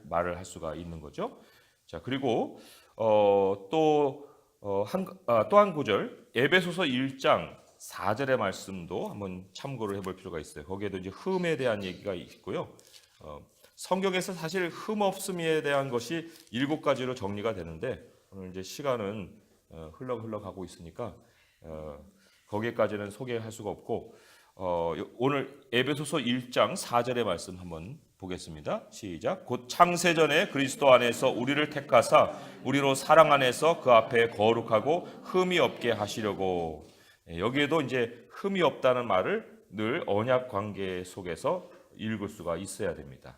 말을 할 수가 있는 거죠. 자, 그리고 또 한 구절 에베소서 1장 4절의 말씀도 한번 참고를 해볼 필요가 있어요. 거기에도 이제 흠에 대한 얘기가 있고요. 성경에서 사실 흠 없음에 대한 것이 7가지로 정리가 되는데 오늘 이제 시간은 흘러가고 있으니까 거기까지는 소개할 수가 없고 오늘 에베소서 1장 4절의 말씀 한번 보겠습니다. 시작. 곧 창세전에 그리스도 안에서 우리를 택하사 우리로 사랑 안에서 그 앞에 거룩하고 흠이 없게 하시려고. 여기에도 이제 흠이 없다는 말을 늘 언약 관계 속에서 읽을 수가 있어야 됩니다.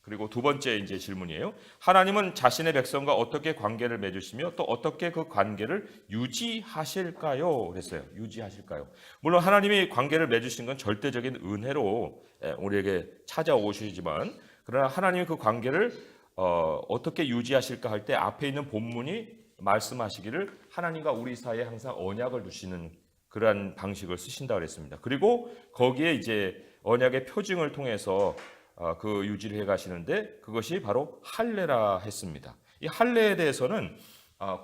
그리고 두 번째 이제 질문이에요. 하나님은 자신의 백성과 어떻게 관계를 맺으시며 또 어떻게 그 관계를 유지하실까요? 그랬어요. 유지하실까요? 물론 하나님이 관계를 맺으신 건 절대적인 은혜로 우리에게 찾아오시지만 그러나 하나님이 그 관계를 어떻게 유지하실까 할 때 앞에 있는 본문이 말씀하시기를 하나님과 우리 사이에 항상 언약을 두시는 그러한 방식을 쓰신다 그랬습니다. 그리고 거기에 이제 언약의 표징을 통해서 그 유지를 해 가시는데 그것이 바로 할례라 했습니다. 이 할례에 대해서는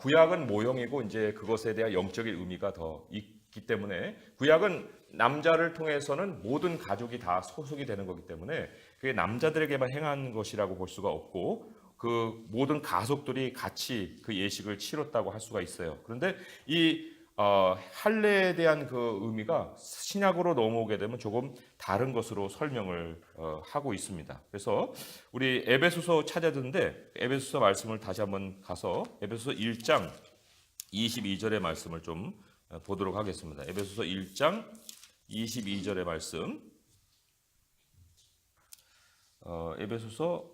구약은 모형이고 이제 그것에 대한 영적인 의미가 더 있기 때문에 구약은 남자를 통해서는 모든 가족이 다 소속이 되는 거기 때문에 그게 남자들에게만 행한 것이라고 볼 수가 없고 그 모든 가족들이 같이 그 예식을 치렀다고 할 수가 있어요. 그런데 이 할례에 대한 그 의미가 신약으로 넘어오게 되면 조금 다른 것으로 설명을 하고 있습니다. 그래서 우리 에베소서 찾아듣는데 에베소서 말씀을 다시 한번 가서 에베소서 1장 22절의 말씀을 좀 보도록 하겠습니다. 에베소서 1장 22절의 말씀. 에베소서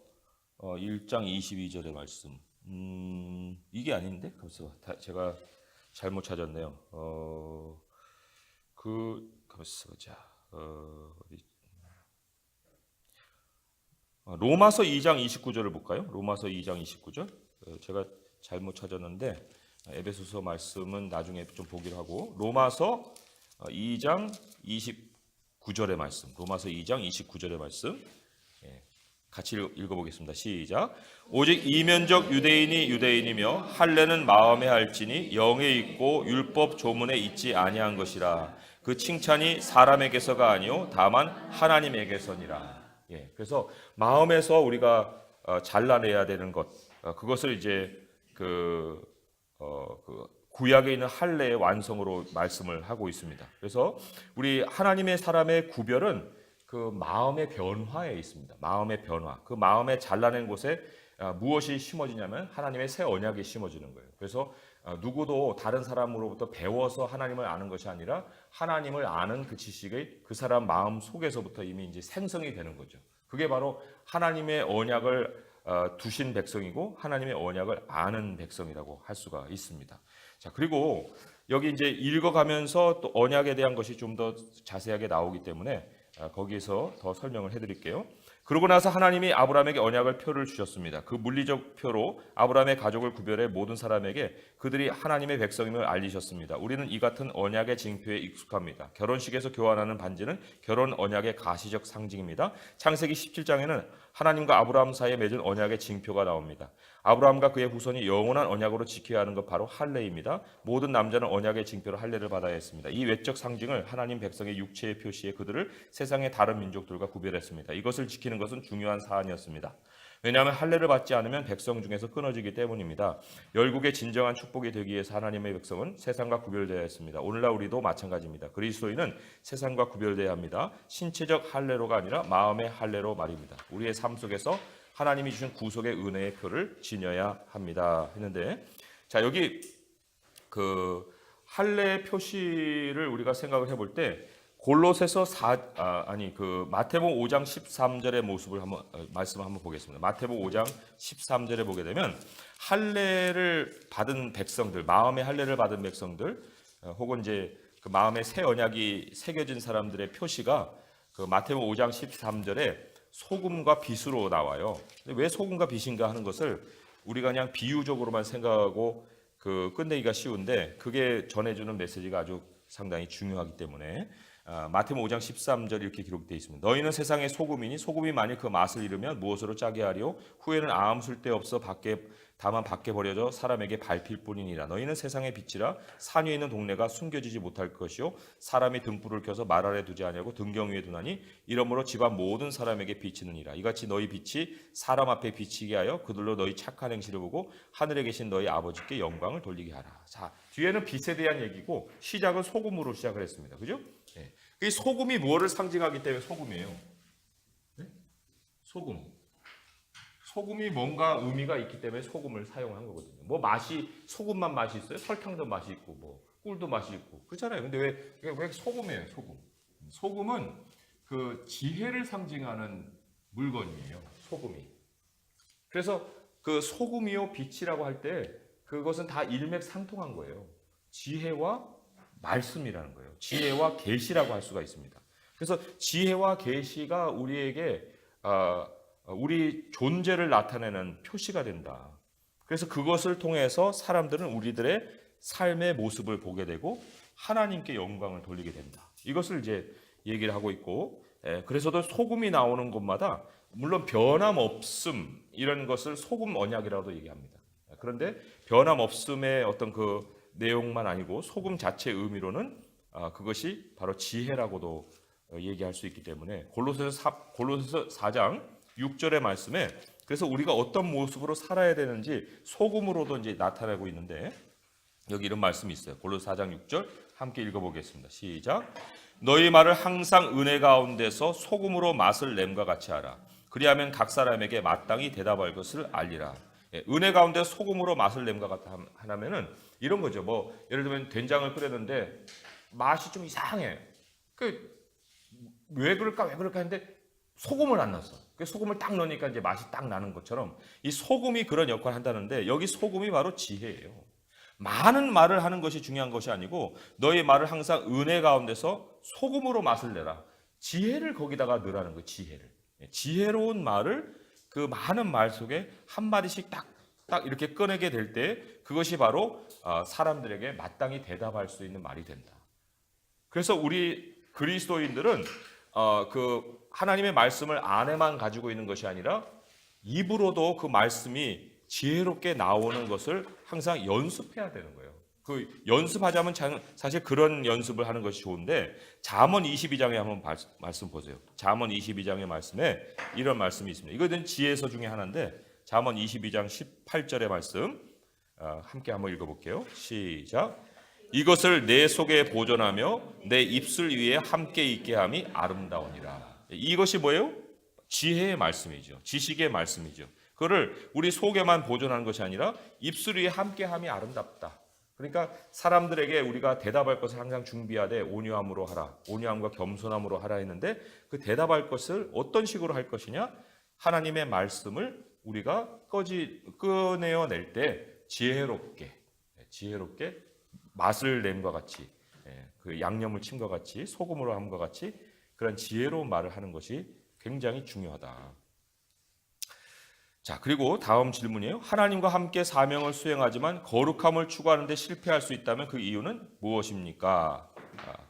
1장 22절의 말씀. 이게 아닌데? 그래서 제가 잘못 찾았네요. 가만있어 보자. 로마서 2장 29절을 볼까요? 로마서 2장 29절. 제가 잘못 찾았는데 에베소서 말씀은 나중에 좀 보기로 하고 로마서 2장 29절의 말씀. 로마서 2장 29절의 말씀. 같이 읽어보겠습니다. 시작. 오직 이면적 유대인이 유대인이며 할례는 마음에 할지니 영에 있고 율법 조문에 있지 아니한 것이라. 그 칭찬이 사람에게서가 아니요 다만 하나님에게서니라. 그래서 마음에서 우리가 잘라내야 되는 것, 그것을 이제 그 구약에 있는 할례의 완성으로 말씀을 하고 있습니다. 그래서 우리 하나님의 사람의 구별은 그 마음의 변화에 있습니다. 마음의 변화. 그 마음에 잘라낸 곳에 무엇이 심어지냐면 하나님의 새 언약이 심어지는 거예요. 그래서 누구도 다른 사람으로부터 배워서 하나님을 아는 것이 아니라 하나님을 아는 그 지식이 그 사람 마음 속에서부터 이미 이제 생성이 되는 거죠. 그게 바로 하나님의 언약을 두신 백성이고 하나님의 언약을 아는 백성이라고 할 수가 있습니다. 자, 그리고 여기 이제 읽어가면서 또 언약에 대한 것이 좀 더 자세하게 나오기 때문에 거기에서 더 설명을 해드릴게요. 그러고 나서 하나님이 아브라함에게 언약을 표를 주셨습니다. 그 물리적 표로 아브라함의 가족을 구별해 모든 사람에게 그들이 하나님의 백성임을 알리셨습니다. 우리는 이 같은 언약의 징표에 익숙합니다. 결혼식에서 교환하는 반지는 결혼 언약의 가시적 상징입니다. 창세기 17장에는 하나님과 아브라함 사이에 맺은 언약의 징표가 나옵니다. 아브라함과 그의 후손이 영원한 언약으로 지켜야 하는 것 바로 할례입니다. 모든 남자는 언약의 징표로 할례를 받아야 했습니다. 이 외적 상징을 하나님 백성의 육체의 표시에 그들을 세상의 다른 민족들과 구별했습니다. 이것을 지키는 것은 중요한 사안이었습니다. 왜냐하면 할례를 받지 않으면 백성 중에서 끊어지기 때문입니다. 열국의 진정한 축복이 되기 위해서 하나님의 백성은 세상과 구별되어야 했습니다. 오늘날 우리도 마찬가지입니다. 그리스도인은 세상과 구별되어야 합니다. 신체적 할례로가 아니라 마음의 할례로 말입니다. 우리의 삶 속에서 하나님이 주신 구속의 은혜의 표를 지녀야 합니다. 했는데, 자, 여기 그 할례 표시를 우리가 생각을 해볼 때 골로새서 마태복음 5장 13절의 모습을 말씀을 한번 보겠습니다. 마태복음 5장 13절에 보게 되면 할례를 받은 백성들, 마음의 할례를 받은 백성들, 혹은 이제 그 마음의 새 언약이 새겨진 사람들의 표시가 그 마태복음 5장 13절에 소금과 빛으로 나와요. 근데 왜 소금과 빛인가 하는 것을 우리가 그냥 비유적으로만 생각하고 그 끝내기가 쉬운데 그게 전해주는 메시지가 아주 상당히 중요하기 때문에 마태복음 5장 13절 이렇게 기록되어 있습니다. 너희는 세상의 소금이니 소금이 만일 그 맛을 잃으면 무엇으로 짜게 하리요? 후에는 아무 쓸데없어 다만 밖에 버려져 사람에게 밟힐 뿐이니라. 너희는 세상의 빛이라 산 위에 있는 동네가 숨겨지지 못할 것이요 사람이 등불을 켜서 말 아래 두지 아니하고 등경 위에 두나니 이러므로 집안 모든 사람에게 비치느니라. 이같이 너희 빛이 사람 앞에 비치게 하여 그들로 너희 착한 행실을 보고 하늘에 계신 너희 아버지께 영광을 돌리게 하라. 자, 뒤에는 빛에 대한 얘기고 시작은 소금으로 시작을 했습니다. 그죠? 네. 이 소금이 무엇을 상징하기 때문에 소금이에요. 네? 소금이 뭔가 의미가 있기 때문에 소금을 사용한 거거든요. 뭐 소금만 맛이 있어요? 설탕도 맛이 있고, 뭐 꿀도 맛이 있고 그렇잖아요. 근데 왜 소금이에요? 소금은 그 지혜를 상징하는 물건이에요. 소금이. 그래서 그 소금이요 빛이라고 할 때 그것은 다 일맥상통한 거예요. 지혜와 말씀이라는 거예요. 지혜와 계시라고 할 수가 있습니다. 그래서 지혜와 계시가 우리에게 우리 존재를 나타내는 표시가 된다. 그래서 그것을 통해서 사람들은 우리들의 삶의 모습을 보게 되고 하나님께 영광을 돌리게 된다. 이것을 이제 얘기를 하고 있고, 그래서도 소금이 나오는 곳마다 물론 변함없음 이런 것을 소금 언약이라고도 얘기합니다. 그런데 변함없음의 어떤 그 내용만 아니고 소금 자체의 의미로는 그것이 바로 지혜라고도 얘기할 수 있기 때문에 골로새서 4장 6절의 말씀에 그래서 우리가 어떤 모습으로 살아야 되는지 소금으로도 이제 나타내고 있는데 여기 이런 말씀이 있어요. 골로새 4장 6절 함께 읽어보겠습니다. 시작. 너희 말을 항상 은혜 가운데서 소금으로 맛을 냄과 같이 하라. 그리하면 각 사람에게 마땅히 대답할 것을 알리라. 은혜 가운데 소금으로 맛을 냄과 같이 하면은 이런 거죠. 뭐 예를 들면 된장을 끓였는데 맛이 좀 이상해. 왜 그럴까 했는데 소금을 안 넣었어. 소금을 딱 넣으니까 이제 맛이 딱 나는 것처럼 이 소금이 그런 역할을 한다는데 여기 소금이 바로 지혜예요. 많은 말을 하는 것이 중요한 것이 아니고 너의 말을 항상 은혜 가운데서 소금으로 맛을 내라. 지혜를 거기다가 넣으라는 거예요. 지혜로운 말을 그 많은 말 속에 한 마디씩 딱 이렇게 꺼내게 될 때 그것이 바로 사람들에게 마땅히 대답할 수 있는 말이 된다. 그래서 우리 그리스도인들은 그 하나님의 말씀을 안에만 가지고 있는 것이 아니라 입으로도 그 말씀이 지혜롭게 나오는 것을 항상 연습해야 되는 거예요. 그 연습하자면 사실 그런 연습을 하는 것이 좋은데 잠언 22장에 한번 말씀 보세요. 잠언 22장의 말씀에 이런 말씀이 있습니다. 이것은 지혜서 중에 하나인데 잠언 22장 18절의 말씀 함께 한번 읽어볼게요. 시작. 이것을 내 속에 보존하며 내 입술 위에 함께 있게 함이 아름다우니라. 이것이 뭐예요? 지혜의 말씀이죠. 지식의 말씀이죠. 그거를 우리 속에만 보존하는 것이 아니라 입술 위에 함께 함이 아름답다. 그러니까 사람들에게 우리가 대답할 것을 항상 준비하되 온유함으로 하라. 온유함과 겸손함으로 하라 했는데 그 대답할 것을 어떤 식으로 할 것이냐? 하나님의 말씀을 우리가 꺼내어낼 때 지혜롭게 맛을 낸과 같이 그 양념을 친 것 같이 소금으로 함과 같이 그런 지혜로운 말을 하는 것이 굉장히 중요하다. 자, 그리고 다음 질문이에요. 하나님과 함께 사명을 수행하지만 거룩함을 추구하는 데 실패할 수 있다면 그 이유는 무엇입니까?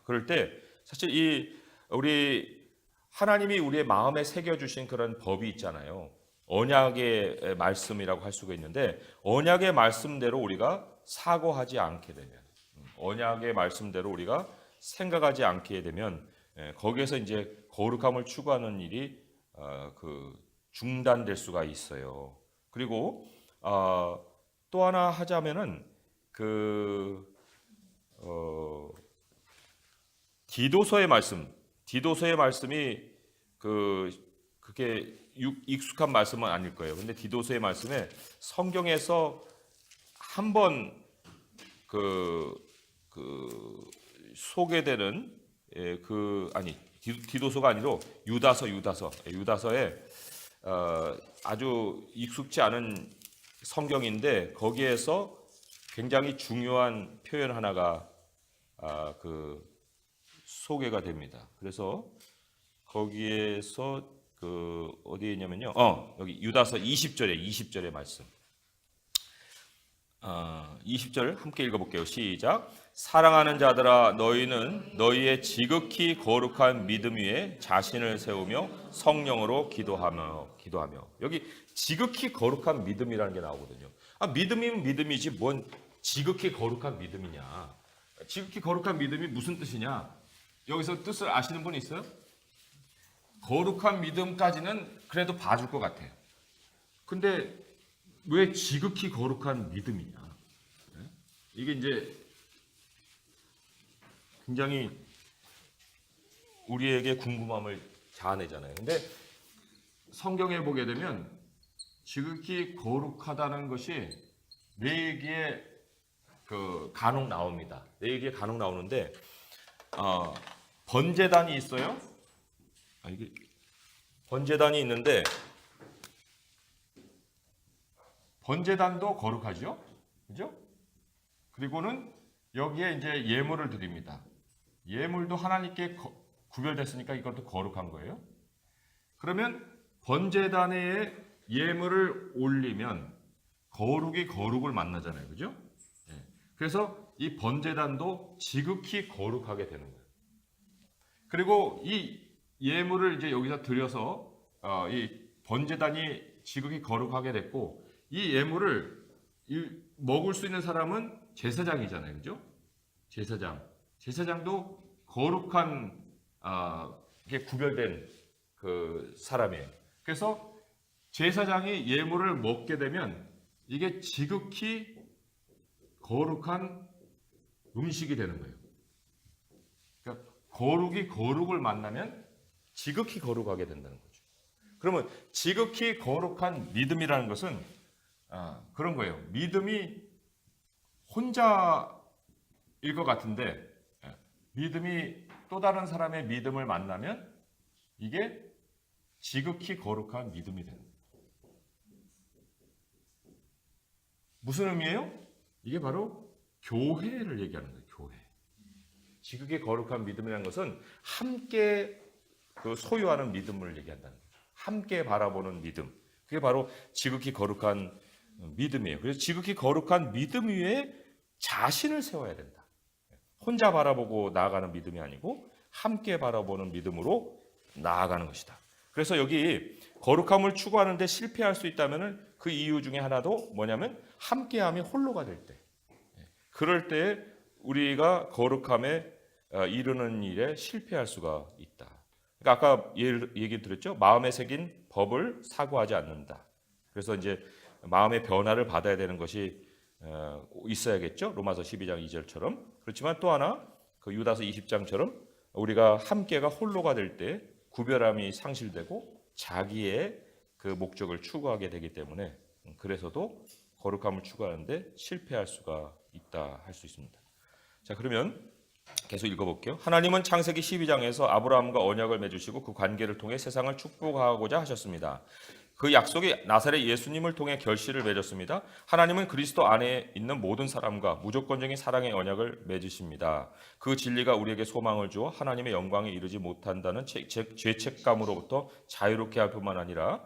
그럴 때 사실 우리 하나님이 우리의 마음에 새겨 주신 그런 법이 있잖아요. 언약의 말씀이라고 할 수가 있는데 언약의 말씀대로 우리가 사고하지 않게 되면 언약의 말씀대로 우리가 생각하지 않게 되면 거기에서 이제 거룩함을 추구하는 일이 중단될 수가 있어요. 그리고 또 하나 하자면은 디도서의 말씀이 그게 익숙한 말씀은 아닐 거예요. 근데 디도서의 말씀에 성경에서 한번 소개되는 디도서가 아니로 유다서에 아주 익숙지 않은 성경인데 거기에서 굉장히 중요한 표현 하나가 소개가 됩니다. 그래서 거기에서 어디에 있냐면요. 여기 유다서 20절의 말씀. 20절 함께 읽어볼게요. 시작. 사랑하는 자들아 너희는 너희의 지극히 거룩한 믿음 위에 자신을 세우며 성령으로 기도하며 여기 지극히 거룩한 믿음이라는 게 나오거든요. 믿음이면 믿음이지 뭔 지극히 거룩한 믿음이냐. 지극히 거룩한 믿음이 무슨 뜻이냐. 여기서 뜻을 아시는 분 있어요? 거룩한 믿음까지는 그래도 봐줄 것 같아요. 근데 왜 지극히 거룩한 믿음이냐? 이게 이제 굉장히 우리에게 궁금함을 자아내잖아요. 근데 성경에 보게 되면 지극히 거룩하다는 것이 네 얘기에 간혹 나옵니다. 네 얘기에 간혹 나오는데 번제단이 있어요. 이게 번제단이 있는데 번제단도 거룩하죠, 그죠? 그리고는 여기에 이제 예물을 드립니다. 예물도 하나님께 구별됐으니까 이것도 거룩한 거예요. 그러면 번제단에 예물을 올리면 거룩이 거룩을 만나잖아요. 그죠? 그래서 이 번제단도 지극히 거룩하게 되는 거예요. 그리고 이 예물을 이제 여기서 드려서 이 번제단이 지극히 거룩하게 됐고, 이 예물을 먹을 수 있는 사람은 제사장이잖아요. 그죠? 제사장도 거룩한 이게 구별된 그 사람이에요. 그래서 제사장이 예물을 먹게 되면 이게 지극히 거룩한 음식이 되는 거예요. 그러니까 거룩이 거룩을 만나면 지극히 거룩하게 된다는 거죠. 그러면 지극히 거룩한 믿음이라는 것은 그런 거예요. 믿음이 혼자일 것 같은데 믿음이 또 다른 사람의 믿음을 만나면 이게 지극히 거룩한 믿음이 되는 거예요. 무슨 의미예요? 이게 바로 교회를 얘기하는 거예요. 교회. 지극히 거룩한 믿음이라는 것은 함께 그 소유하는 믿음을 얘기한다는 거죠. 함께 바라보는 믿음. 그게 바로 지극히 거룩한 믿음이에요. 그래서 지극히 거룩한 믿음 위에 자신을 세워야 된다. 혼자 바라보고 나아가는 믿음이 아니고 함께 바라보는 믿음으로 나아가는 것이다. 그래서 여기 거룩함을 추구하는데 실패할 수 있다면 그 이유 중에 하나도 뭐냐면 함께함이 홀로가 될 때, 그럴 때 우리가 거룩함에 이르는 일에 실패할 수가 있다. 그러니까 아까 얘기 드렸죠. 마음에 새긴 법을 사고하지 않는다. 그래서 이제 마음의 변화를 받아야 되는 것이 있어야겠죠. 로마서 12장 2절처럼. 그렇지만 또 하나 그 유다서 20장처럼 우리가 함께가 홀로가 될 때 구별함이 상실되고 자기의 그 목적을 추구하게 되기 때문에 그래서도 거룩함을 추구하는데 실패할 수가 있다 할 수 있습니다. 자, 그러면 계속 읽어볼게요. 하나님은 창세기 12장에서 아브라함과 언약을 맺으시고 그 관계를 통해 세상을 축복하고자 하셨습니다. 그 약속이 나사렛 예수님을 통해 결실을 맺었습니다. 하나님은 그리스도 안에 있는 모든 사람과 무조건적인 사랑의 언약을 맺으십니다. 그 진리가 우리에게 소망을 주어 하나님의 영광에 이르지 못한다는 죄책감으로부터 자유롭게 할 뿐만 아니라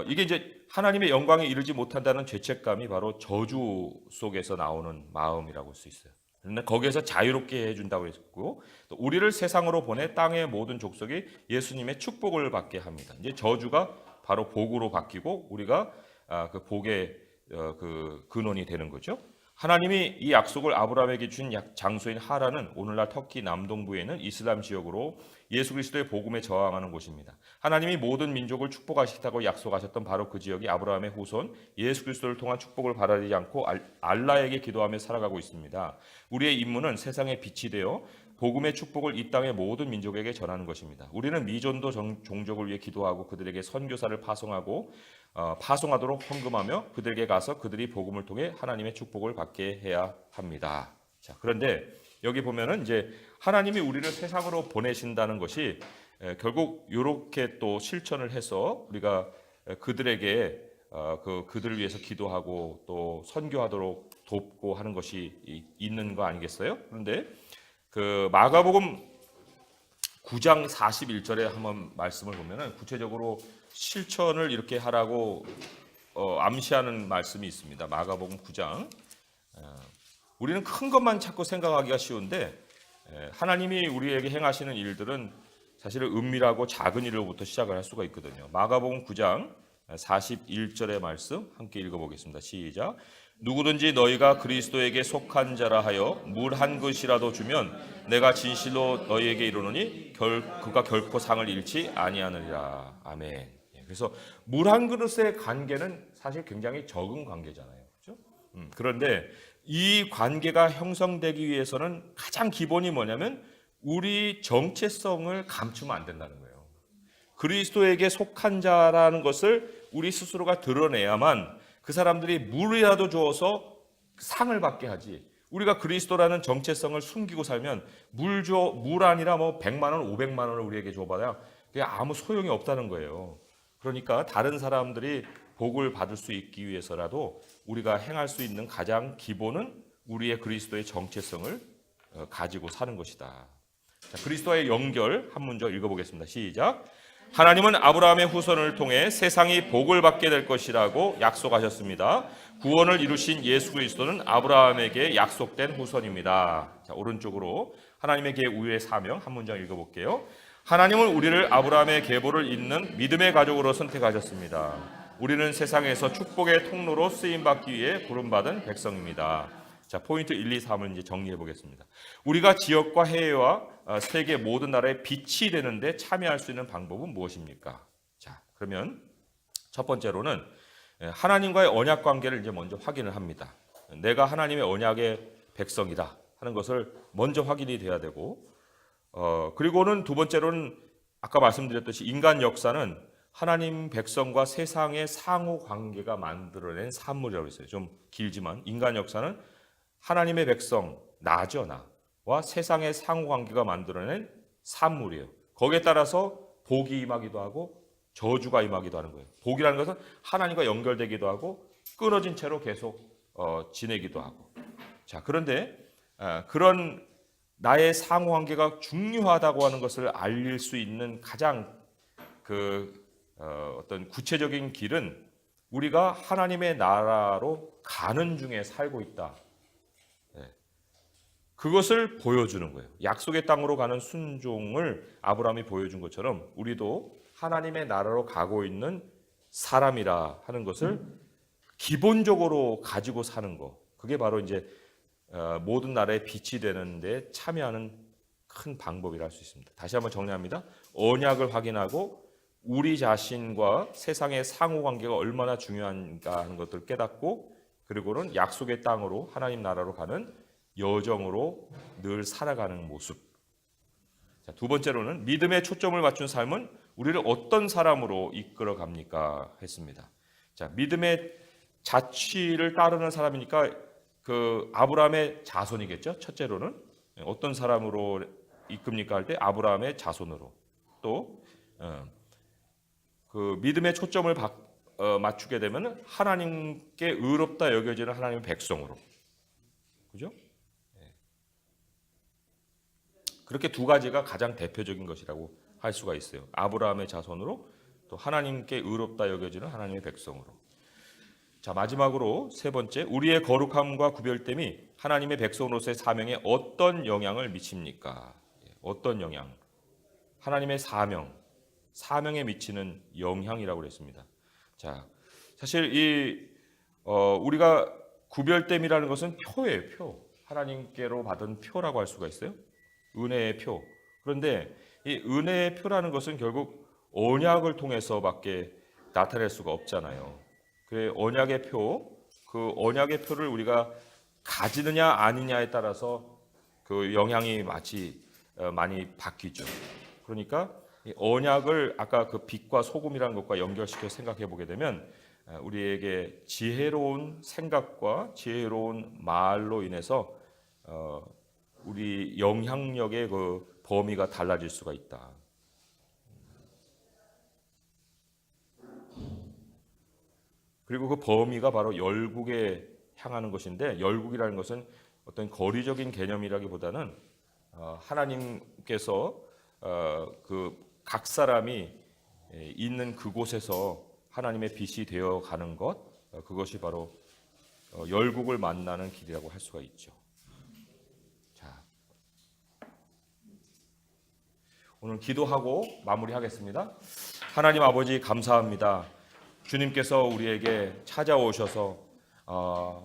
이게 이제 하나님의 영광에 이르지 못한다는 죄책감이 바로 저주 속에서 나오는 마음이라고 할 수 있어요. 그런데 거기에서 자유롭게 해준다고 했고, 또 우리를 세상으로 보내 땅의 모든 족속이 예수님의 축복을 받게 합니다. 이제 저주가 바로 복으로 바뀌고 우리가 그 복의 그 근원이 되는 거죠. 하나님이 이 약속을 아브라함에게 준 장소인 하란은 오늘날 터키 남동부에 있는 이슬람 지역으로 예수 그리스도의 복음에 저항하는 곳입니다. 하나님이 모든 민족을 축복하시겠다고 약속하셨던 바로 그 지역이 아브라함의 후손 예수 그리스도를 통한 축복을 바라지 않고 알라에게 기도하며 살아가고 있습니다. 우리의 임무는 세상의 빛이 되어 복음의 축복을 이 땅의 모든 민족에게 전하는 것입니다. 우리는 미전도 종족을 위해 기도하고 그들에게 선교사를 파송하도록 헌금하며 그들에게 가서 그들이 복음을 통해 하나님의 축복을 받게 해야 합니다. 자, 그런데 여기 보면은 이제 하나님이 우리를 세상으로 보내신다는 것이 결국 이렇게 또 실천을 해서 우리가 그들에게 그들을 위해서 기도하고 또 선교하도록 돕고 하는 것이 있는 거 아니겠어요? 그런데 그 마가복음 9장 41절에 한번 말씀을 보면은 구체적으로 실천을 이렇게 하라고 암시하는 말씀이 있습니다. 마가복음 9장. 우리는 큰 것만 자꾸 생각하기가 쉬운데 하나님이 우리에게 행하시는 일들은 사실은 은밀하고 작은 일로부터 시작을 할 수가 있거든요. 마가복음 9장 41절의 말씀 함께 읽어보겠습니다. 시작. 누구든지 너희가 그리스도에게 속한 자라 하여 물 한 그릇이라도 주면 내가 진실로 너희에게 이르노니 그가 결코 상을 잃지 아니하느니라. 아멘. 그래서 물 한 그릇의 관계는 사실 굉장히 적은 관계잖아요. 그렇죠? 그런데 이 관계가 형성되기 위해서는 가장 기본이 뭐냐면 우리 정체성을 감추면 안 된다는 거예요. 그리스도에게 속한 자라는 것을 우리 스스로가 드러내야만 그 사람들이 물이라도 주어서 상을 받게 하지. 우리가 그리스도라는 정체성을 숨기고 살면 물 아니라 뭐 100만 원, 500만 원을 우리에게 줘봐야 그게 아무 소용이 없다는 거예요. 그러니까 다른 사람들이 복을 받을 수 있기 위해서라도 우리가 행할 수 있는 가장 기본은 우리의 그리스도의 정체성을 가지고 사는 것이다. 자, 그리스도와의 연결 한 문절 읽어보겠습니다. 시작. 하나님은 아브라함의 후손을 통해 세상이 복을 받게 될 것이라고 약속하셨습니다. 구원을 이루신 예수 그리스도는 아브라함에게 약속된 후손입니다. 자, 오른쪽으로 하나님의 계우의 사명 한 문장 읽어볼게요. 하나님은 우리를 아브라함의 계보를 잇는 믿음의 가족으로 선택하셨습니다. 우리는 세상에서 축복의 통로로 쓰임받기 위해 부름받은 백성입니다. 자, 포인트 1, 2, 3을 이제 정리해 보겠습니다. 우리가 지역과 해외와 세계 모든 나라의 빛이 되는데 참여할 수 있는 방법은 무엇입니까? 자, 그러면 첫 번째로는 하나님과의 언약 관계를 이제 먼저 확인을 합니다. 내가 하나님의 언약의 백성이다 하는 것을 먼저 확인이 돼야 되고, 그리고는 두 번째로는 아까 말씀드렸듯이 인간 역사는 하나님 백성과 세상의 상호 관계가 만들어낸 산물이라고 했어요. 좀 길지만 인간 역사는 하나님의 백성, 나죠, 나와 세상의 상호 관계가 만들어낸 산물이에요. 거기에 따라서 복이 임하기도 하고 저주가 임하기도 하는 거예요. 복이라는 것은 하나님과 연결되기도 하고 끊어진 채로 계속 지내기도 하고. 자, 그런데 그런 나의 상호 관계가 중요하다고 하는 것을 알릴 수 있는 가장 어떤 구체적인 길은 우리가 하나님의 나라로 가는 중에 살고 있다. 그것을 보여주는 거예요. 약속의 땅으로 가는 순종을 아브라함이 보여준 것처럼 우리도 하나님의 나라로 가고 있는 사람이라 하는 것을 기본적으로 가지고 사는 거. 그게 바로 이제 모든 나라의 빛이 되는데 참여하는 큰 방법이라 할 수 있습니다. 다시 한번 정리합니다. 언약을 확인하고 우리 자신과 세상의 상호관계가 얼마나 중요한가 하는 것들을 깨닫고, 그리고는 약속의 땅으로 하나님 나라로 가는 여정으로 늘 살아가는 모습. 자, 두 번째로는 믿음에 초점을 맞춘 삶은 우리를 어떤 사람으로 이끌어 갑니까 했습니다. 자, 믿음의 자취를 따르는 사람이니까 그 아브라함의 자손이겠죠. 첫째로는 어떤 사람으로 이끕니까 할 때 아브라함의 자손으로. 또 그 믿음의 초점을 맞추게 되면 하나님께 의롭다 여겨지는 하나님의 백성으로. 그죠? 그렇게 두 가지가 가장 대표적인 것이라고 할 수가 있어요. 아브라함의 자손으로, 또 하나님께 의롭다 여겨지는 하나님의 백성으로. 자, 마지막으로 세 번째, 우리의 거룩함과 구별됨이 하나님의 백성으로서의 사명에 어떤 영향을 미칩니까? 어떤 영향? 하나님의 사명에 미치는 영향이라고 그랬습니다. 자, 사실 우리가 구별됨이라는 것은 표예요, 표. 하나님께로 받은 표라고 할 수가 있어요. 은혜의 표. 그런데 이 은혜의 표라는 것은 결국 언약을 통해서밖에 나타낼 수가 없잖아요. 그 언약의 표를 우리가 가지느냐 아니냐에 따라서 그 영향이 많이 바뀌죠. 그러니까 이 언약을 아까 그 빛과 소금이라는 것과 연결시켜 생각해 보게 되면 우리에게 지혜로운 생각과 지혜로운 말로 인해서 우리 영향력의 그 범위가 달라질 수가 있다. 그리고 그 범위가 바로 열국에 향하는 것인데, 열국이라는 것은 어떤 거리적인 개념이라기보다는 하나님께서 그 각 사람이 있는 그곳에서 하나님의 빛이 되어 가는 것, 그것이 바로 열국을 만나는 길이라고 할 수가 있죠. 자, 오늘 기도하고 마무리하겠습니다. 하나님 아버지 감사합니다. 주님께서 우리에게 찾아오셔서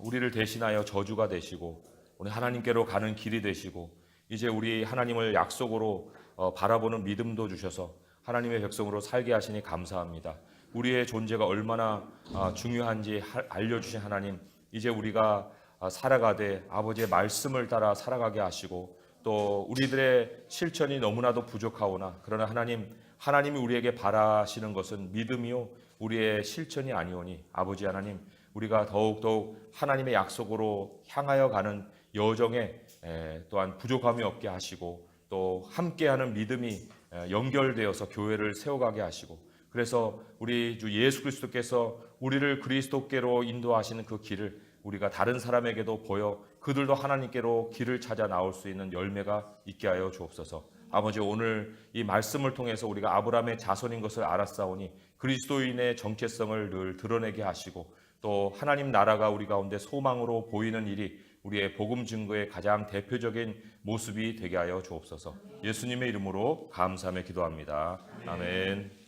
우리를 대신하여 저주가 되시고 우리 하나님께로 가는 길이 되시고, 이제 우리 하나님을 약속으로 바라보는 믿음도 주셔서 하나님의 백성으로 살게 하시니 감사합니다. 우리의 존재가 얼마나 중요한지 알려주신 하나님, 이제 우리가 살아가되 아버지의 말씀을 따라 살아가게 하시고, 또 우리들의 실천이 너무나도 부족하오나 그러나 하나님이 우리에게 바라시는 것은 믿음이요 우리의 실천이 아니오니, 아버지 하나님, 우리가 더욱더욱 하나님의 약속으로 향하여 가는 여정에 또한 부족함이 없게 하시고, 또 함께하는 믿음이 연결되어서 교회를 세워가게 하시고, 그래서 우리 주 예수 그리스도께서 우리를 그리스도께로 인도하시는 그 길을 우리가 다른 사람에게도 보여 그들도 하나님께로 길을 찾아 나올 수 있는 열매가 있게 하여 주옵소서. 아버지 오늘 이 말씀을 통해서 우리가 아브라함의 자손인 것을 알았사오니 그리스도인의 정체성을 늘 드러내게 하시고 또 하나님 나라가 우리 가운데 소망으로 보이는 일이 우리의 복음 증거의 가장 대표적인 모습이 되게 하여 주옵소서. 예수님의 이름으로 감사하며 기도합니다. 아멘.